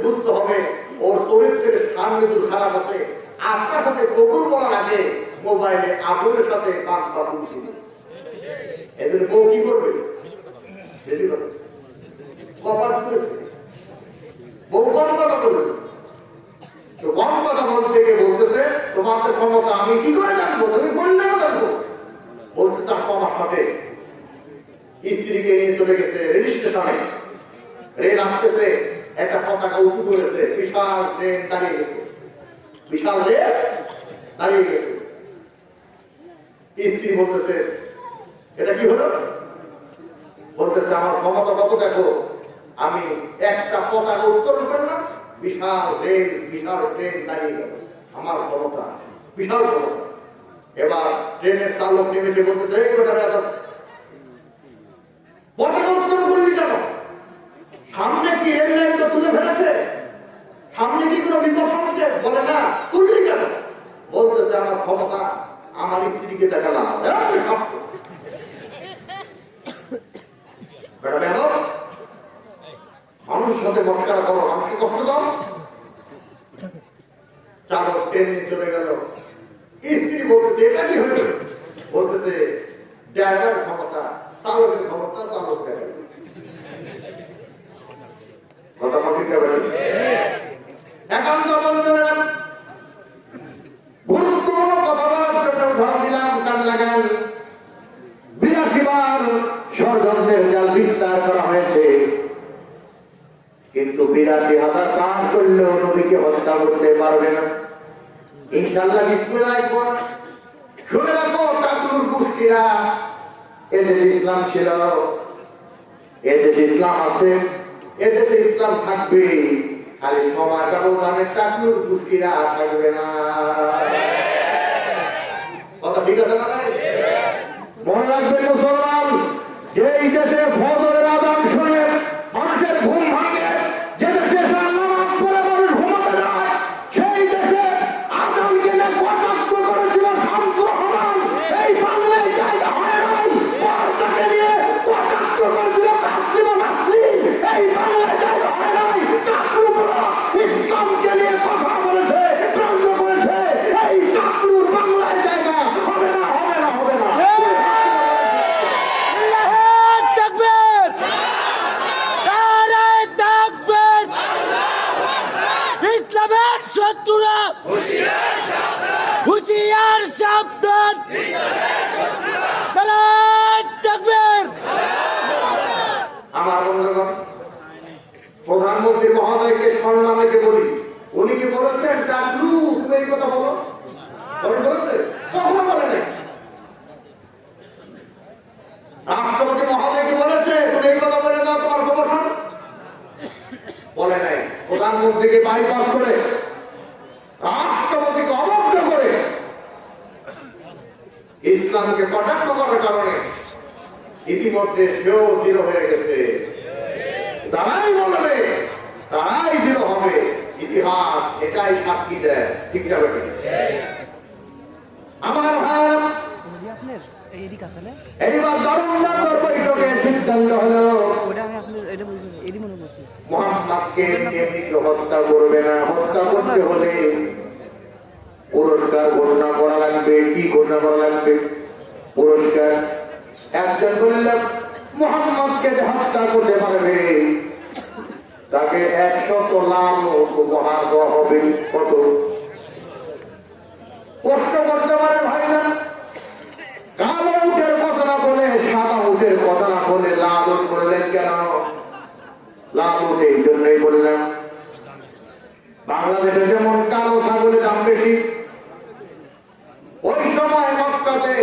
বুঝতে হবে ওর চরিত্রের সামনে যদি খারাপ আছে। আপনার সাথে কবুল বলার আগে মোবাইলে আগুনের সাথে কাজ করা উচিত। এদের বউ কি করবে? বেশি কথা কপাল করেছে, বউ কম কথা বলবে। তো কম কথা বলতে গিয়ে বলতেছে তোমাদের ক্ষমতা আমি কি করে জানবো? তুমি বললে না জানবো। বলতে তার সবার সাথে স্ত্রীকে নিয়ে চলে গেছে রেল স্টেশনে। রেল আসতেছে, একটা পতাকা উঁচু করেছে, বিশাল ট্রেন দাঁড়িয়ে গেছে, বিশাল রেল দাঁড়িয়ে গেছে। স্ত্রী বলতেছে এটা কি হলো? বলতেছে আমার ক্ষমতা কত দেখো, আমি একটা পতাকা উত্তোলন করলাম, বিশাল রেল বিশাল ট্রেন দাঁড়িয়ে গেল। আমার ক্ষমতা বিশাল ক্ষমতা। এবার ট্রেনের চালক নেমেছে, বলতেছে এই কথা পতাকা উত্তোলন করলি কেন? সামনে কি রেল লাইন তো তুলে ফেলেছে? সামনে কি কোনো বিপদ সংকেত? বলে না, তুললি কেন? বলতেছে আমার ক্ষমতা আমার স্ত্রীকে দেখালাম। মানুষের সাথে মস্কারা করো, মানুষকে কষ্ট দাও। চালক ট্রেন নিয়ে চলে গেল। স্ত্রী বলতেছে এটা কি হয়েছে? বলতেছে ড্রাইভার ক্ষমতা, চালকের ক্ষমতা চালক দেখাবে। কথা ঠিক হবে। একান্ত বন্ধুরা গুরুত্বপূর্ণ কথা বলার জন্য উদাহরণ দিলাম, কান লাগান। 82 বার ষড়যন্ত্রের জাল বিস্তার করা হয়েছে, কিন্তু 82,000 কাজ করলেও নবীকে হত্যা করতে পারবে না। ইনশাআল্লাহ বিসমিল্লাহ পড়। শুনে রাখো টাকুর গোষ্ঠীরা, এদেশে ইসলাম ছিল, এদেশে ইসলাম আছে, এদেশে ইসলাম থাকবে। খালি সমাজ ব্যবধানের টাকুর গোষ্ঠীরা থাকবে না। কথা ঠিক আছে না? নাই মনে রাখবেন মুসলমান, যেই দেশে ফজরের আযান শুনে মানুষের ঘুম ভাঙে, যে দেশে নামাজ পড়ে মানুষ ঘুমাতে যায়, সেই দেশে আযানকে নিয়ে কটাক্ষ করেছিল শামসুর রহমান। এই বাংলায় জায়গা হয় নাই। পর্দাকে নিয়ে কটাক্ষ করেছিল তাসলিমা নাসরিন। এই বাংলায় জায়গা হয় নাই। টাকলুরা ইসলামকে নিয়ে কথা বলেছে, ব্যঙ্গ করেছে। এই টাকলুর বাংলায় জায়গা হবে না, হবে না, হবে না। ইসলামের শত্রুরা হুঁশিয়ার সাবধান। আমার বন্ধুগণ, প্রধানমন্ত্রী মহোদয়কে সম্মান রেখে বলি, উনি কি বলেছেন টাকলু তুমি এই কথা বলো? বলেছে? কখনো বলে নাই। রাষ্ট্রপতি মহোদয় কি বলেছে তুমি এই কথা বলে দাও তোমার প্রমোশন? বলে নাই, প্রধানমন্ত্রীকে বাইপাস করে, রাষ্ট্রপতিকে অবজ্ঞা করে, ইসলামকে কটাক্ষ করার কারণে ইতিমধ্যে সেও দৃঢ় হয়ে গেছে। তারাই বলবে, তারাই দৃঢ় হবে। ইতিহাস এটাই সাক্ষী দেয়। ঠিক না বেটি? আমার ভাই, এইবার দারুণ বৈঠকে সিদ্ধান্ত হলো মুহাম্মদকে এমনি হত্যা করবে না, হত্যা করতে হলে পুরস্কার ঘোষণা করা লাগবে। কি ঘোষণা করা লাগবে? পুরস্কার। একজন বললেন মুহাম্মদকে যে হত্যা করতে পারবে তাকে 100 লাখ উপহার দেওয়া হবে। কত? কষ্ট করতে পারে ভাইজান। কালো উটের কথা না বলে, সাদা উটের কথা না বলে লাল উট করলেন কেন? লাল উট এই জন্যই বললাম, বাংলাদেশে যেমন কালো ছাগলের দাম বেশি, ওই সময় মক্কাতে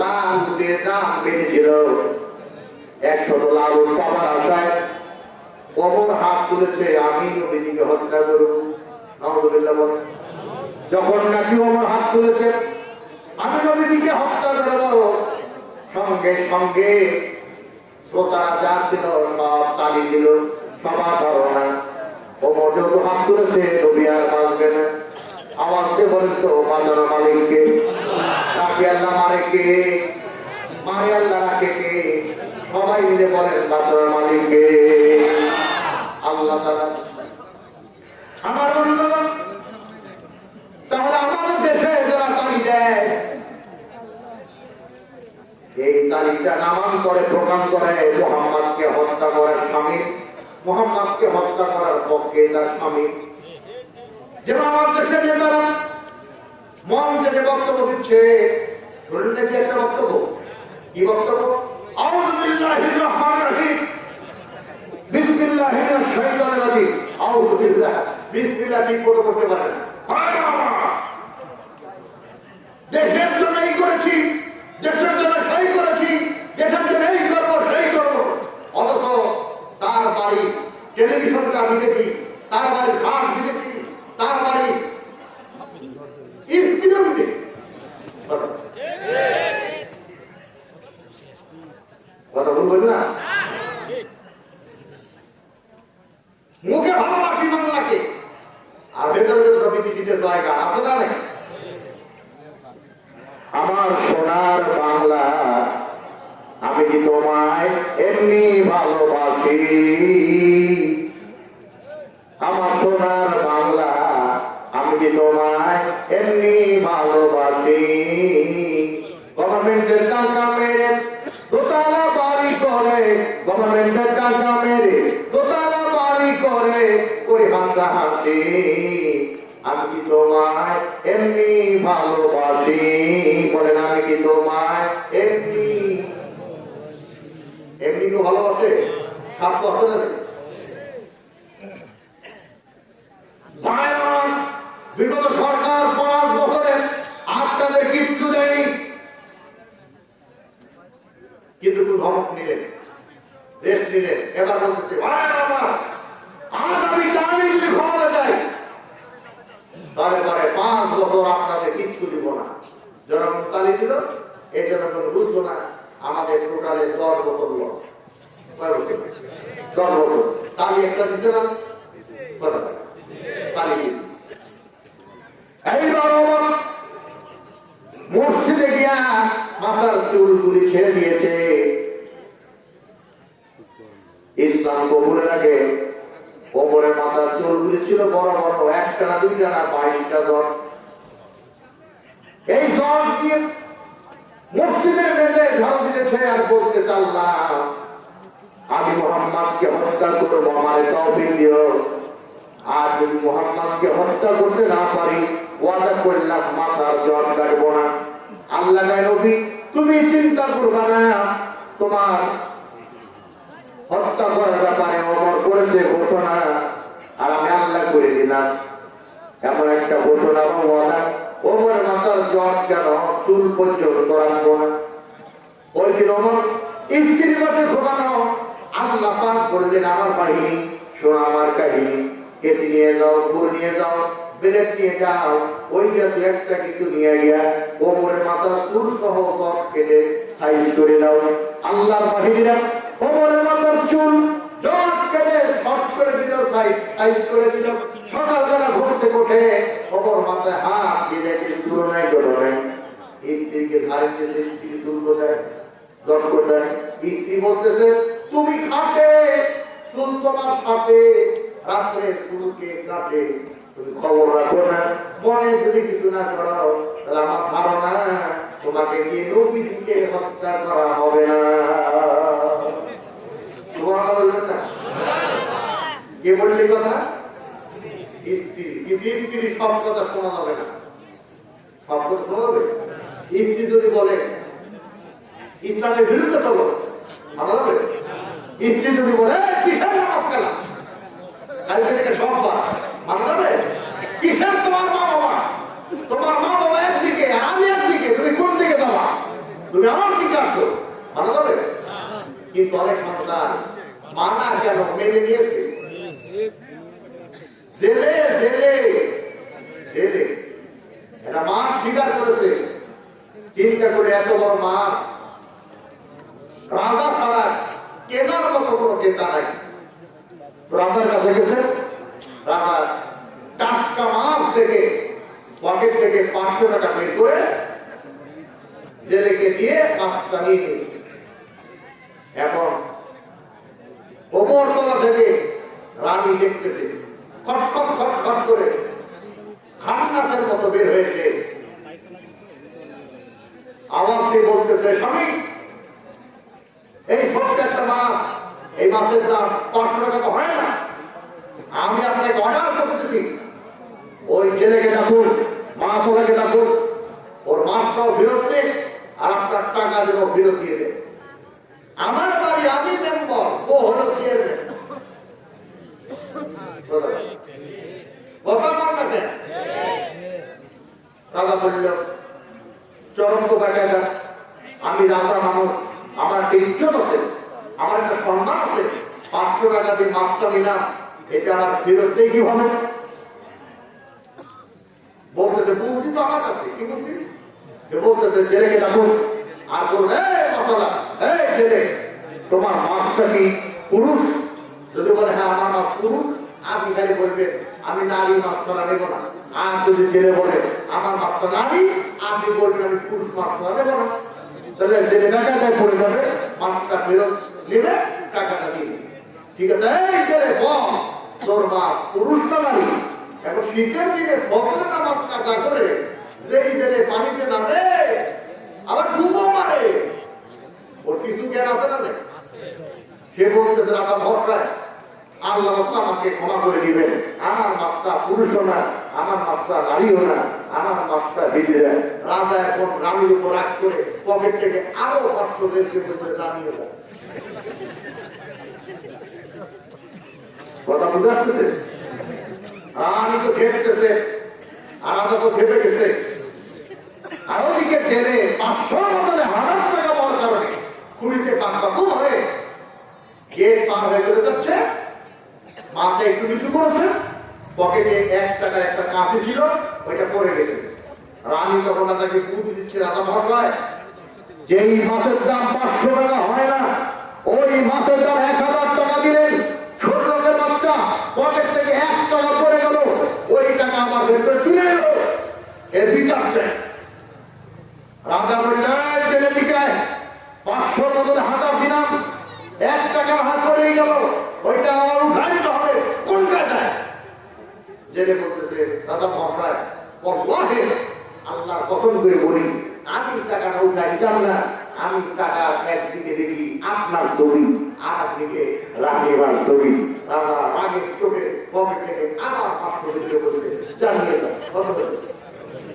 লাল উটের দাম বেশি ছিল। 100 লাল উট পাওয়ার আশায় ওমর হাত তুলেছে, আমি নবীজিকে হত্যা করব। নাউযুবিল্লাহ বলেন। যখন নাকি ওমর হাত তুলেছে, আমি নবীজিকে হত্যা করব, সঙ্গে সঙ্গে শ্রোতারা যা ছিল সব তালি দিল। সবার ধারণা ওমর যত হাত তুলেছে নবী আর বাঁচবে না। আওয়াজ দিয়ে বলেন তো, বাঁচানোর মালিককে? রাখে আল্লাহ, মারে কে? মারে আল্লাহ, রাখে কে? সবাই মিলে বলেন বাঁচানোর মালিককে আল্লাহ তাআলা। আমার বন্ধুগণ, তাহলে আমাদের দেশে যারা তালি দেয়, এই তালিকা নামান্তরে প্রকাশ করে মুহাম্মদকে হত্যা করার স্বামী, মুহাম্মদকে হত্যা করার পক্ষে তার স্বামী। যেমন আমার দেশের নেতারা মন থেকে বক্তব্য দিচ্ছে, শুনলেন নাকি একটা বক্তব্য? কি বক্তব্য? আউযু বিল্লাহির রহমানির রহিম, বিসমিল্লাহির শাইতানির রাজিম। আউযু বিল্লাহ, বিসমিল্লাহ ঠিক মতো করতে পারে না। দেশের জন্য এই করেছি, দেশের জন্য সেই করেছি, দেশের জন্য এই করবো সেই করবো, অথচ তার বাড়ি টেলিভিশনটা আমি দেখি, তার বাড়ি ঘাট দেখি, তার বাড়ি স্ত্রী দেখি। কথা বলবেন না? মুখে ভালোবাসি বাংলাকে, আর ভেতরে ভেতরে বিদেশিদের জায়গা আছে না? আমার সোনার বাংলা, আমি কি তোমায় এমনি ভালোবাসি? আমার সোনার বাংলা, আমি কি তোমায় এমনি ভালোবাসি? গভর্নমেন্টের টাকা মেরে দোতলা বাড়ি করে, গভর্নমেন্টের টাকা মেরে দোতলা বাড়ি করে করে হাসা হাসি, আমি কি তোমায় এমনি ভালোবাসি? বলেন, আমি কি তোমায় এমনি এমনি কেউ ভালোবাসে? স্বার্থ আছে না? বিগত সরকার 5 বছরে আপনাদের কিচ্ছু দেয়নি, কিন্তু ধমক নিলেন, রেস্ট নিলেন। এবার বলতেছে, আমার আজ আমি জানি যদি ক্ষমতা চাই, তাহলে 5 বছর আপনাদের কিচ্ছু দিব না। জনগণ তালি দিল, এই জনগণ বুঝলো না আমাদের টোটালে 10 বোতল লোক, 10 বোতল তালি একটা দিতে না, তালি দিল। এইবার মসজিদে গিয়া মাথার চুলগুলি ছেড়ে দিয়েছে। ইসলাম কবুলের আগে ওমরের মাথার চুলগুলি ছিল বড় বড়, 1টা না 2টা না 22টা জন। এই জন দিয়ে মসজিদের মেঝে ঝাড়ু দিতেছে আর বলতে চাল্লাম, আমি মুহাম্মদকে হত্যা করবো, আমারে তৌফিক দিও। আর যদি মুহাম্মদকে হত্যা করতে না পারি, ওয়াদা করলাম মাথার জন কাটবো না। আল্লাহ নবী, তুমি চিন্তা করবা না, তোমার হত্যা করার ব্যাপারে ওমর করেছে ঘোষণা, আর আমি আল্লাহ করে দিলাম এমন একটা ঘোষণা বা ওয়াদা, ওমর মাথার জন কেন চুল পর্যন্ত রাখবো না। ওই দিন ওমর স্ত্রীর পাশে ঘুমানো, আল্লাহ পাক করলেন আমার বাহিনী শোনো আমার কাহিনী, কেটে নিয়ে যাও, গুড় নিয়ে যাও, ব্রেড নিয়ে যাও, ওই জাতীয় একটা কিছু নিয়ে গিয়া কোমরের মাথার চুল সহ কপ কেটে সাইজ করে দাও। আল্লাহর বাহিনীরা কোমরের মাথার চুল জট কেটে শর্ট করে দিল, সাইজ করে দিল। সকালবেলা ঘুম থেকে উঠে কোমর মাথায় হাত দিয়ে দেখে চুল নাই, জড়ো নাই। স্ত্রীকে ধারে দিতে, স্ত্রী চুল কোথায়, জট কোথায়? স্ত্রী বলতেছে তুমি খাটে, চুল তোমার সাথে, রাত্রে চুলকে কাটে, তুমি খবর রাখো না। মনে যদি কিছু না করাও তাহলে আমার ধারণা তোমাকে দিয়ে নবীকে হত্যা করা হবে না। বলবেন না? কে বলছে কথা? স্ত্রী। কিন্তু স্ত্রী সব কথা শোনা যাবে না, সব কথা শোনা যাবে। স্ত্রী যদি বলে ইসলামের বিরুদ্ধে চলো, মানা যাবে? স্ত্রী যদি বলে কিসের নামাজ কালা, কালকে থেকে সব মানা যাবে? কিসের তোমার মা বাবা, তোমার মা বাবা একদিকে আমি একদিকে, তুমি কোন দিকে যাবা? তুমি আমার দিকে আসো, মানা যাবে? কিন্তু অনেক সন্তান মানা কেন মেনে নিয়েছে, জেলে জেলে জেলে এটা মাছ স্বীকার করেছে। চিন্তা করে এত বড় মাছ রাজা ছাড়া কেনার মতো কোনো ক্রেতা নাই। রাজার কাছে গেছে, রাজা টাটকা মাছ থেকে পকেট থেকে 500 টাকা বের করে জেলেকে দিয়ে মাছটা নিয়ে নিয়েছে। এখন ওপরতলা থেকে রানী দেখতেছে খটখট খটখট করে খান্নাসের মতো বের হয়েছে। আওয়াজ দিয়ে বলতেছে স্বামী, এই ছোট্ট একটা মাছ, এই মাছের দাম 500 টাকা তো হয় না, আমি আপনাকে অর্ডার করতেছি ওই ছেলেকে ডাকুন, মাছ ওনাকে ডাকুন, ওর মাছটাও ফেরত দিন আর আপনার টাকা দেবো ফেরত দিয়ে দেন। আমার বাড়ি, আমি মেম্বার, ও হলো চেয়ারম্যান। কথা বল না কেন? রাজা বলল চরম টাকা, আমি রাজা মানুষ, আমার একটা ইজ্জত আছে, আমার একটা সম্মান আছে, 500 টাকা দিয়ে মাছটা নিলাম, এটা আমার ফেরত দিয়ে কি হবে? বলতেছে বলছি তো আমার কাছে, কি বলছি? বলতেছে জেলেকে ডাকুন আর বলুন মশলা, এই জেলে তোমার মাছটা কি পুরুষ? যদি বলে হ্যাঁ আমার মাছ পুরুষ, আপনি খালি বলবেন আমি নারী মাছ ধরা নেবো না। আর যদি জেলে বলে আমার মাছটা নারী, আপনি বলবেন আমি পুরুষ মাছ ধরা নেবো না। তাহলে জেলে টাকাটাই পড়ে যাবে, মাছটা ফেরত নেবে, টাকাটা দিবে। ঠিক আছে? এই জেলে বল তোর মাছ পুরুষ না নারী? এখন শীতের দিনে ফজরের নামাজ কাজা করে যেই জেলে পানিতে নামে আবার ডুবো মারে, ওর কিছু জ্ঞান আছে না? সে বলতেছে রাজা ভরসায় আল্লাহ আমাকে ক্ষমা করে দিবেন, আমার মাছটা পুরুষও না, আমার মাছটা নারীও না, আমার মাছটা ভিজে। রাজা এখন রানীর উপর রাগ করে পকেট থেকে আরো 500 বের করে জানিয়ে দেয়। কথা বুঝে আসতেছে? রানী তো ঘেপতেছে আর রাজা তো ঘেপে গেছে। আর ওদিকে জেলে 500 বদলে 1000 টাকা পাওয়ার কারণে কুড়িতে পাকপাকু হয়ে গেট পার হয়ে চলে যাচ্ছে। মাথা একটু নিচু করেছে, পকেটে 1 টাকার একটা কাঁচি ছিল, ওইটা পড়ে গেছে। রানী তখন তাকে বুদ্ধি দিচ্ছে, রাজা মহাশয় যেই মাছের দাম 500 টাকা হয় না, ওই মাছের দাম 1000 টাকা দিলেন। ছোট লোকের বাচ্চা পকেট থেকে 1 টাকা পড়ে গেল, ওই টাকা আমার ভেতরে তুলে এলো, এর বিচার চাই। রাজা বললেন জেলে দিকে 500 বদলে 1000 দিলাম, 1 টাকার হাত পড়ে গেল, ওইটা আমার উঠাই দিতে হবে, কোন কাজে? জেলে বলতেছে রাজা মহাশয় বল্লাহে আল্লাহর কসম করে বলি আমি টাকাটা উঠাই দিতাম না, আমি টাকা একদিকে দেখি আপনার ছবি, আর দিকে রানীবার ছবি। রাজা রাগের চোখে পকেট থেকে আবার 500 দিকে বলতে জানিয়ে দাও কত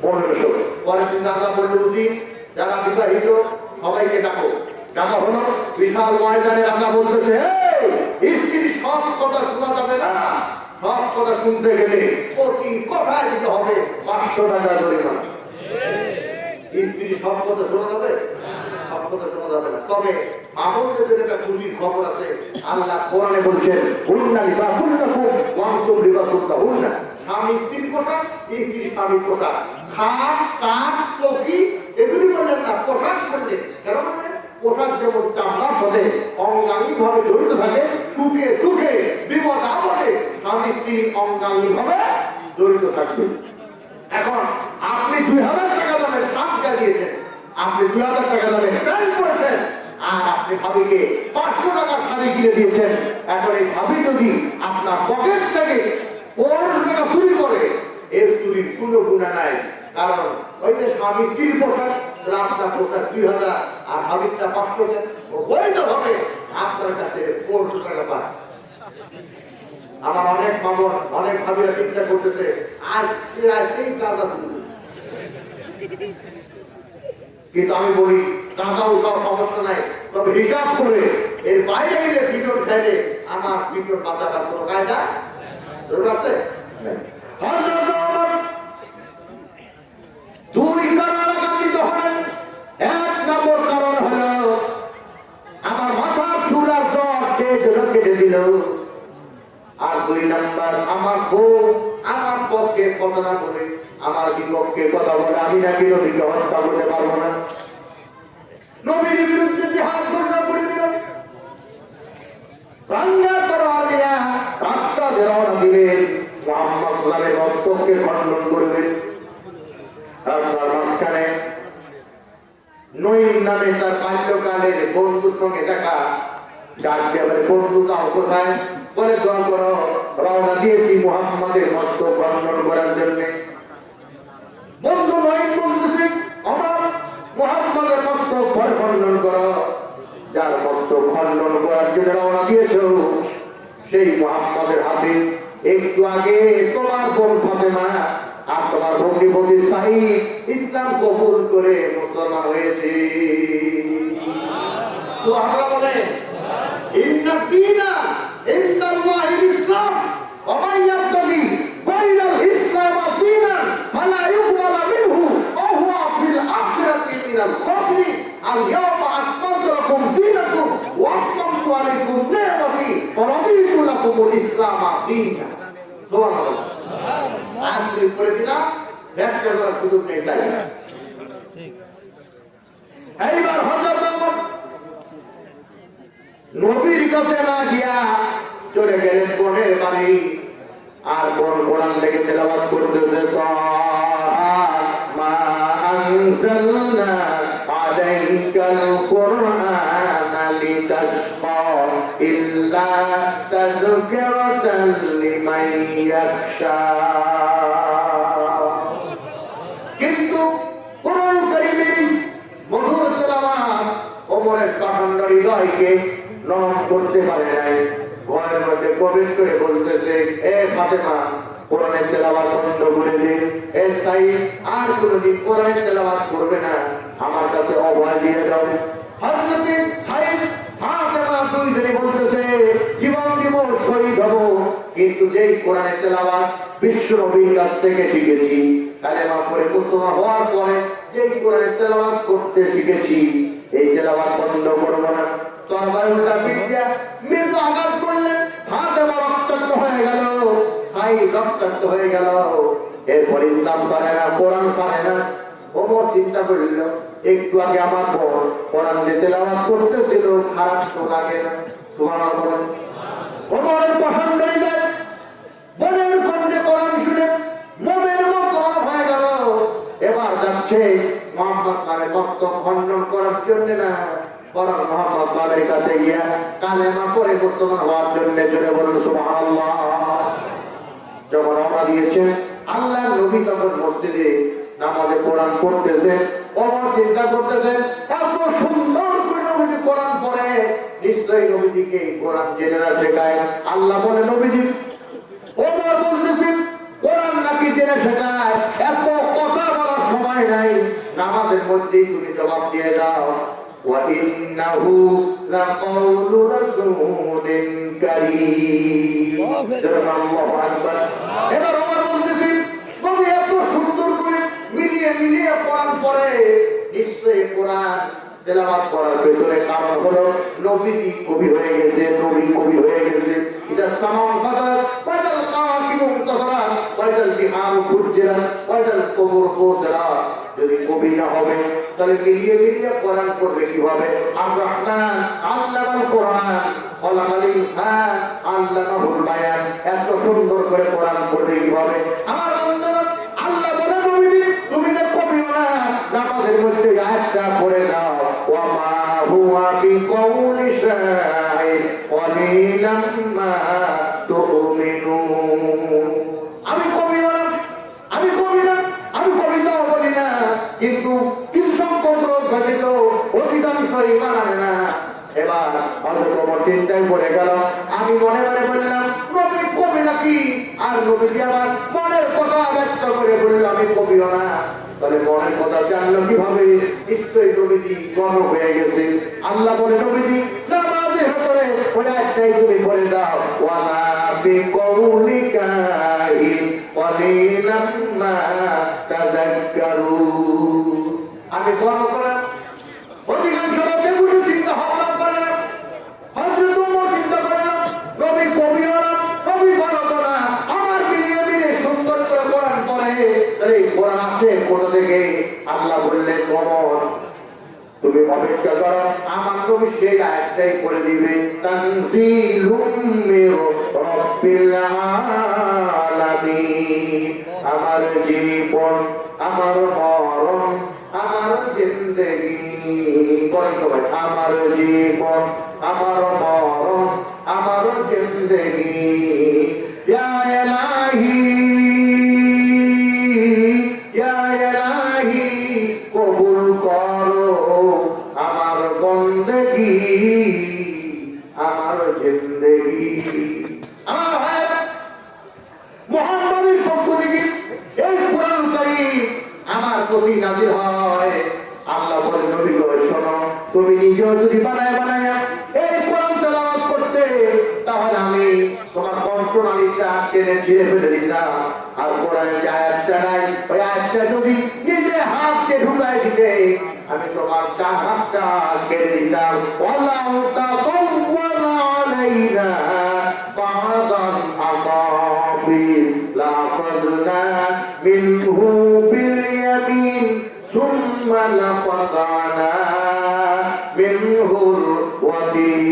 1500। পরের দিন রাজা বলল উচিত যারা বিবাহিত সবাইকে ডাকো। ডাকা হলো বিশাল ময়দানে। রাজা বলতেছে স্ত্রীর সব কথা শোনা যাবে না, সব কথা শুনতে গেলে প্রতি কথায় দিতে হবে 500 টাকা জরিমানা। স্ত্রী সব কথা শোনা যাবে? সব কথা শোনা যাবে না। তবে মামুনদের জন্য একটা খুশির খবর আছে। আল্লাহ কোরআনে বলছেন হুন্না লিবাসুল্লাকুম ওয়া আনতুম লিবাসুল্লাহুন্না। স্বামী স্ত্রীর পোশাক, স্ত্রী স্বামীর পোশাক। খাট কাঠ চৌকি এগুলি বললেন না, পোশাক বললেন। কেন বললেন? পোশাক যেমন চামড়ার সাথে অঙ্গাঙ্গিক ভাবে জড়িত থাকে, সুখে দুঃখে বিপদ আপদে স্বামী স্ত্রী অঙ্গাঙ্গিক ভাবে জড়িত থাকবে। এখন আপনি 2000 টাকা দামের শার্ট দিয়েছেন, আপনি 2000 টাকা দামের প্যান্ট পরেছেন, আর আপনি ভাবিকে 500 টাকার শাড়ি কিনে দিয়েছেন। এখন এই ভাবি যদি আপনার পকেট থেকে 500 টাকা চুরি করে, এর চুরির কোনো গুণা নাই। কারণ ওই যে স্বামী স্ত্রীর পোশাক, আপনার পোশাক 2000 আর ভাবিরটা 500 টাকা, বৈধ ভাবে আপনার কাছে 500 টাকা পায়। আমার অনেক মামন অনেক ভাবিরা চিন্তা করতেছে আজকেই গাঁজা তুলবে, কিন্তু আমি বলি গাঁজা উঠার সমস্যা নাই, তবে হিসাব করে এর বাইরে গেলে পিটন খেলে আমার পিটন বাঁচাবার কোনো কায়দা আছে? দুই কারণে কান্দিত হলেন। এক নম্বর কারণ হলো আমার মাথার চুলার জ্বর কেটে দিল, আর দুই নাম্বার আমার বউ আমার পক্ষে কথা না বলে আমার বিপক্ষে কথা বলে আমি নাকি নবীকে হত্যা করতে পারবো না, নবীর বিরুদ্ধে জিহাদ ঘোষণা করে দিল। রাঙ্গা তরোয়ার নিয়ে রাস্তা দিয়ে রওনা দিলেন, মুহাম্মদ নামের বক্তব্যকে খণ্ডন করবেন। রাস্তার মাঝখানে নঈম নামে তার বাল্যকালের বন্ধুর সঙ্গে দেখা, ডাকতে বলে বন্ধু তাও কোথায়? বলে দোয়া করো, রওনা দিয়েছি মুহাম্মাদের মস্ত খণ্ডন করার জন্য। বন্ধু নয় বলতেছি আমার মুহাম্মাদের মস্ত খণ্ডন করো, যার মস্ত খণ্ডন করার জন্য রওনা দিয়েছ সেই মুহাম্মাদের হাতে একটু আগে তোমার বোন ফাতেমা আর তোমার ভগ্নিপতি সাঈদ ইসলাম কবুল করে মুসলমান হয়েছে। সুবহানাল্লাহ বলে ইন্না দীনা ইনদাল্লাহিল ইসলাম ওয়া মান ইয়াবতাগি গায়রাল ইসলাম দীনান ফালা ইউকবাল মিনহু ওয়া হুয়া ফিল আখিরাতি মিনাল খাসিরিন। আল ইয়াওমা আকমালতু লাকুম দীনাকুম ওয়া আতমামতু আলাইকুম নি'মাতি ওয়া রাদিতু লাকুমুল ইসলাম দীনান। সুবহানাল্লাহ। আর তুমি করে দিলাম, ব্যাখ্যা করার সুযোগ নেই। তাই এইবার হযরত ওমর নবীর কাছে না গিয়া চলে গেলেন বোনের বাড়ি, আর বোন কোরআন থেকে তেলাওয়াত করতেছে মা আনজালনা আলাইকাল কুরআনা লিতাশকা ইল্লা তাযকিরাতান লিমান ইয়াখশা। কিন্তু কোরআন কারীমের মধুর তেলাওয়াত ওমরের প্রচন্ড হৃদয়কে নরম করতে পারে নাই। ঘরের মধ্যে প্রবেশ করে বলতেছে, এ ফাতেমা কোরআনের তেলাওয়াত বন্ধ করে দে, এ সাঈদ আর কোনদিন কোরআনের তেলাওয়াত করবে না, আমার কাছে অভয় দিয়ে দাও। হযরত সাঈদ ফাতেমা দুইজনে বলতেছে জীবন দিব শহীদ হব, কিন্তু যেই কোরআনের তেলাওয়াত বিশ্ব নবীর কাছ থেকে শিখেছি, কালেমা পড়ে মুসলমান হওয়ার পরে যেই কোরআনের তেলাওয়াত করতে শিখেছি, এই তেলাওয়াত বন্ধ করবো না। তরবারি উল্টা পিঠ দিয়া মৃদু আঘাত করলেন, ফাতেমা রক্তাক্ত হয়ে গেল, সাঈদ রক্তাক্ত হয়ে গেল। এরপর ইসলাম পারে না, কোরআন পারে না। ওমর চিন্তা করিল একটু আগে আমার বোন কোরআন দিয়ে তেলাওয়াত করতেছিল, খারাপ তো লাগে না? সুবহানাল্লাহ বলেন। ওমরের পছন্দ হয়ে বোনের কণ্ঠে কোরআন শুনে মনের মতো হয়ে গেল। এবার যাচ্ছে মুহাম্মদ নামে মস্তক খণ্ডন করার জন্য না, বরং মুহাম্মদ নামের কাছে গিয়া কালেমা পড়ে মুসলমান হওয়ার জন্য জোরে বলুন সুবহানাল্লাহ। যখন রওনা দিয়েছেন আল্লাহর নবী তখন মসজিদে নামাজে কোরআন পড়তেছেন। ওমর চিন্তা করতেছেন এত সুন্দর করে নবীজি কোরআন পড়ে, নিশ্চয়ই নবীজিকে কোরআন জেনে না শেখায়। আল্লাহ বলে নবীজি, ওমর বলতেছেন কোরআন নাকি জেনে শেখায়, এত কথা বলার সময় নাই, নামাজের মধ্যেই তুমি জবাব দিয়ে দাও وَإِنَّهُ لَقَوْلُ رَسُولٍ كَرِيمٍ। আল্লাহু আকবার। এবার ওমর বলতেছেন নবী এত সুন্দর করে মিলিয়ে মিলিয়ে কোরআন পড়ে, নিশ্চয়ই কোরআন তেলাওয়াত করার পেছনে কারণ হলো নবীজি কবি হয়ে গেছে, নবী কবি হয়ে গেছে। ইদা সামাম ফাতার ওয়াজাল কাওয়াকিবু মুনতাসারাত ওয়াজাল বিহারু ফুজ্জিরাত ওয়াজাল কুবুর ফুজিরাত। যদি কবি না হবে তাহলে মিলিয়ে মিলিয়ে কোরআন পড়বে কিভাবে? আর রহমান আল্লামাল কোরআন খলাকাল ইনসান আল্লামাহুল বায়ান। এত সুন্দর করে কোরআন পড়বে কিভাবে? আমার বন্ধুরা, আল্লাহ বলে নবীজি তুমি যে কবি না, নামাজের মধ্যে আয়াতটা পড়ে দাও, ওয়া মা হুয়া বিকাউলি শাইর ক্বালিলাম মা তুমিনুন। আমি কবি না, আমি কবি না, আমি কবিতাও বলি না, কিন্তু কিছু সংখ্যক লোক ঘটিত অধিকাংশ ইমান আনে না। এবার হযরত ওমর চিন্তায় পড়ে গেল। আমি মনে মনে বললাম নবী কবি নাকি? আর নবীজি আমার মনের কথা ব্যক্ত করে বলল আমি কবিও না। তাহলে মনের কথা জানলো কিভাবে? নিশ্চয়ই নবীজি গর্ব হয়ে গেছে। আল্লাহ বলে নবীজি নামাজের ভেতরে ওই একটাই তুমি পড়ে দাও, ওয়া মা বিকাউলি কাহিন ক্বালিলাম মা তাযাক্কারুন। আমি গর্ব করে অধিকাংশ লোক এগুলো চিন্তা ভাবনা করে না। হযরত ওমর চিন্তা করলাম নবী কবিও না, নবী গর্ব না, আমার মিলিয়ে মিলিয়ে সুন্দর করে কোরআন পড়ে। তাহলে এই কোরআন আসে কোথা থেকে? আল্লাহ বললেন ওমর তুমি অপেক্ষা করো, আমার নবী সেই আয়াতটাই পড়ে দিবে। তানজিলুম মির রাব্বিল আলামিন। আমার জীবন, আমার মরণ, আমার জিন্দেগি, বলেন সবাই, আমার জীবন, আমার মরণ, আমার জিন্দেগি, ইয়া ইলাহি, ইয়া ইলাহি কবুল করো আমার বন্দেগি, আমার জিন্দেগি। আমার ভাইরা, মুহাম্মাদের পক্ষ থেকে এই কোরআন কারীম আমার প্রতি নাযিল হয়। আল্লাহ বলে নবী গো শোনো, তুমি নিজেও যদি বানায় বানায় এই কোরআন তেলাওয়াত করতে, তাহলে আমি তোমার কণ্ঠনালীটা টেনে ছিঁড়ে ফেলে দিতাম। আর কোরআনের যে আয়াতটা নাই, ওই আয়াতটা যদি নিজে হাতকে ঢুকায় দিতে, আমি তোমার ডান হাতটা কেটে দিতাম। ওয়াল্লাহু তাকাওয়ালা আলাইনা ফাদান আবাবিল লাফাযনা মিনহু বিল ইয়ামিন সুম্মা লাফাযনা মিনহুল ওয়াতিন।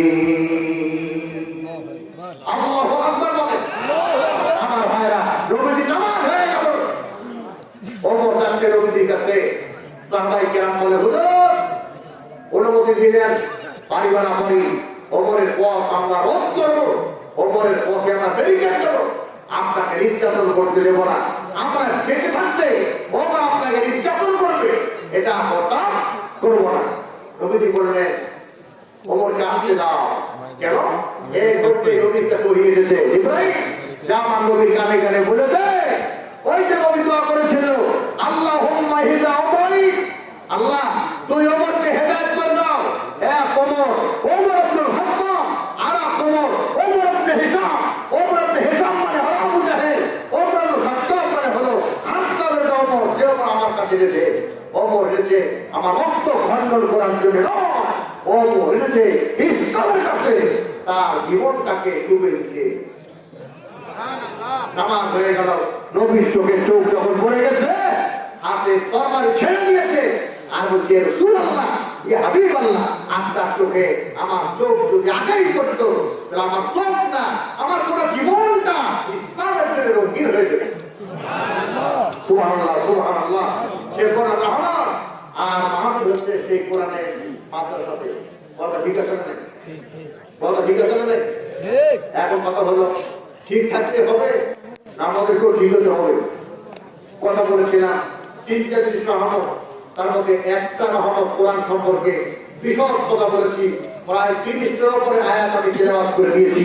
আল্লাহু আকবার বলেন। আমার ভাইরা, নবীজি নামাজ হয়ে গেল। ওমর যাচ্ছে নবীজির কাছে। সাহাবায়ে কেরাম বলে হুজুর অনুমতি দিলেন, পারিবা না পারি, ওমরের পথ আমরা রোধ করবো, ওমরের পথে আমরা ব্যারিকেড দেবো, আপনাকে নির্যাতন করতে দেব না। আমরা বেঁচে থাকতে ওমর আপনাকে নির্যাতন করবে, এটা আমরা করবো না। নবীজি বললেন ওমরকে আসতে দাও। কেন? এই সত্যি নবীটা তৈরি এসেছে। ইব্রাহিম যা আমার নবীর কানে কানে বলেছে, ওই যে নবী দোয়া করেছিল, আল্লাহুম্মা হিদা ওমরি, আল্লাহ তুই ওমরকে হেদায়েত করে দাও। এক ওমর, ওমর ইবনুল খাত্তাব, আর এক ওমর, ওমর ইবনে হিশাম। ওমর ইবনে হিশাম মানে হলো আবু জাহেল, ওমর ইবনুল খাত্তাব মানে হলো খাত্তাবের ওমর। যে ওমর আমার কাছে এসেছে, ওমর এসেছে আমার রক্ত খণ্ডন করার জন্য নয়, ওমর এসেছে ইসলামের কাছে তার জীবনটাকে ডুবে দিতে। নামাজ হয়ে গেল। নবীর চোখে চোখ যখন পড়ে গেছে, হাতে তরবারি ছেড়ে দিয়েছে, আর বলছে রাসূলুল্লাহ, ইয়া হাবিবাল্লাহ, আপনার চোখে আমার চোখ যদি আঘাত করতো, তাহলে আমার চোখ না, আমার পুরো জীবনটা ইসলামের জন্য রঙিন হয়ে যেত। সুবহানাল্লাহ, সুবহানাল্লাহ। সে কোরআন রহমান আর মাহমুদ হচ্ছে সেই কোরআনের মাদ্রাসাতে। কথা ঠিক আছে না? কথা ঠিক আছে না? এখন কথা হলো ঠিক থাকতে হবে, আমাদেরকেও ঠিক হতে হবে। কথা বলেছিলাম তিনটা কৃষ্ণ আহমদ, তার মধ্যে একটা আহমদ কোরআন সম্পর্কে বিশদ কথা বলেছি। প্রায় 30টার উপরে আয়াত আমি তেলাওয়াত করে দিয়েছি।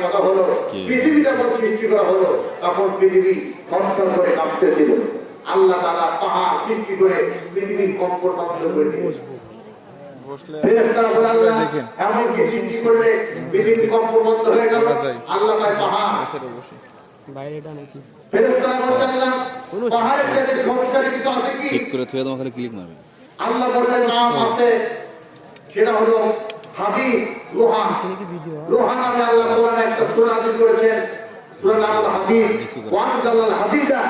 কথা হলো পৃথিবী যখন সৃষ্টি করা হলো, তখন পৃথিবী থরথর করে কাঁপতেছিল। আল্লাহ তাআলা পাহাড় সৃষ্টি করে পৃথিবীর কম্পন বন্ধ করে দিয়েছেন। এমনকি সৃষ্টি করলে পৃথিবীর কম্পন বন্ধ হয়ে গেল। আল্লাহ পাহাড় বাইরেটা নাকি ফেরেশতারা বলছেন না পাহাড়ের চাইতে শক্তিশালী কিছু আছে কি? ঠিক করে থুয়ে তোমার খালি ক্লিক মারবে। আল্লাহ বললেন নাম আছে, সেটা হলো হাদিদ, লোহা। নাকি ভিডিও লোহা নামে আল্লাহ কোরআনে একটা সূরা নাযিল করেছেন, সূরার নাম হলো হাদিদ। ওয়ানজালাল হাদিদা,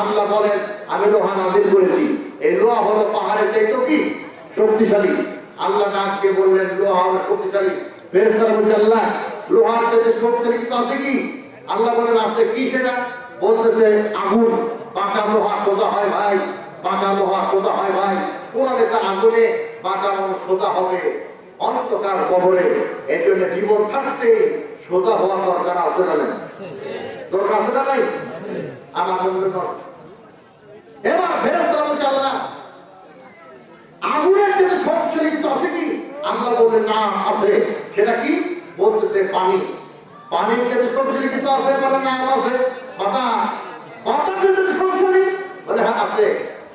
আল্লাহ বলেন আমি লোহা নাযিল করেছি। এই লোহা হলো পাহাড়ের চাইতে কি শক্তিশালী। আল্লাহ ডাককে বললেন লোহা হলো শক্তিশালী। ফেরেশতারা বলছে আল্লাহ লোহার চাইতে শক্তিশালী কিছু আছে কি? আল্লাহ বলেন আছে। কি সেটা? বলতেছে আগুন। পাকা লোহা সোজা হয় ভাই, পাকা লোহা সোজা হয় ভাই। কোরআনে তা আগুনে পাকা মানুষ সোজা হবে অনন্তকাল কবরে। এর জন্য জীবন থাকতে সোজা হওয়ার দরকার আছে না নাই? দরকার আছে না নাই? আমার বন্ধুগণ, এবার ফেরেশতারা বলছে আল্লাহ আগুনের যে শক্তিশালী কিছু আছে কি? আল্লাহ বললেন না আছে। সেটা কি? বলতেছে পানি। পানির যে শক্তিশালী কিছু আছে বলে না আছে। বাতাস, বাতাসের যে শক্তিশালী বলে হ্যাঁ আছে।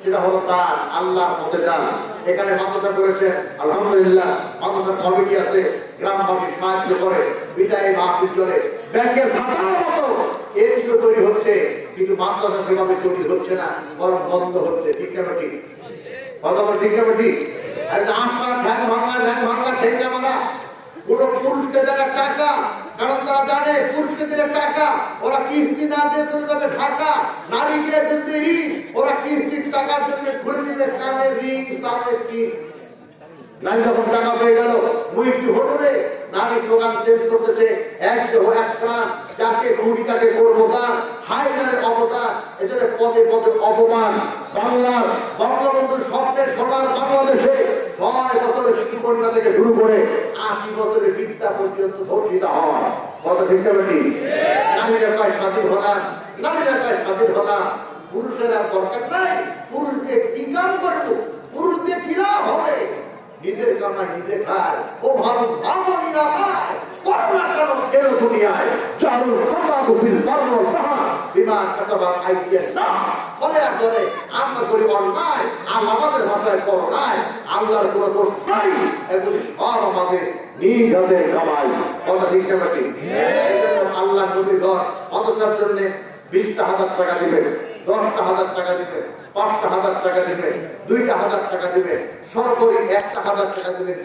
সেটা হলো তার আল্লাহর পথে যান। এখানে মাদ্রাসা করেছেন আলহামদুলিল্লাহ, মাদ্রাসার কমিটি আছে, গ্রামবাসী সাহায্য করে, বিদায় মাহফিল করে, ব্যাংকের খাতার মতো এর কিছু তৈরি হচ্ছে, কিন্তু মাদ্রাসা সেভাবে তৈরি হচ্ছে না, বরং বন্ধ হচ্ছে। ঠিক না ঠিক? কথা বল ঠিক না ঠিক? আর আশা ঠ্যাং ভাঙা ঠেঙ্গা মারা পুরো পুরুষকে দেওয়ার টাকা, কারণ তারা জানে পুরুষকে দিলে টাকা ওরা কিস্তি না দিয়ে চলে যাবে ঢাকা। নারী দিয়ে দিতে ঋণ, ওরা কিস্তির টাকার জন্য ঘুরে দিবে কানে ঋণ চালের ঋণ। নারী যখন টাকা পেয়ে গেল মুই কি হলো রে, নারী স্লোগান চেঞ্জ করতেছে এক দেহ এক প্রাণ, যাকে ভূমিকাকে করবো তার হাই নারীর অবতার। এজন্য পদে পদে অপমান। বাংলার বঙ্গবন্ধুর স্বপ্নের সোনার বাংলাদেশে 6 বছরের শিশু কন্যা থেকে শুরু করে 80 বছরের বৃদ্ধা পর্যন্ত ধর্ষিত হয়। কত ঠিক না বেটি? নারীরা কয় স্বাধীন হলা, নারীরা কয় স্বাধীন হলা। পুরুষের আর দরকার নাই, পুরুষ দিয়ে কি কাম করবো, পুরুষ দিয়ে কি লাভ হবে? নিজের কামাই নিজে খায়, ও ভালো ভালো নিরালায় করোনা কেন এলো দুনিয়ায় চারুল খোলা গভীর বর্ণল পাহাড় বিমা কাতাবার আইডিয়াস না বলে আর বলে আমরা করি অন্যায়, আল্লাহ আমাদের ভাষায় করোনায়, আল্লাহর কোনো দোষ নাই, এগুলি সব আমাদের নিজ হাতের কামাই। কথা ঠিক না ঠিক? আল্লাহ নবীর ঘর মাদ্রাসার জন্য 20,000 টাকা দিবেন, 10,000 টাকা দিবেন, 5,000 টাকা দিবেন, 2,000 টাকা দিবেন, সর্বোচ্চ 1,000 টাকা দিবেন।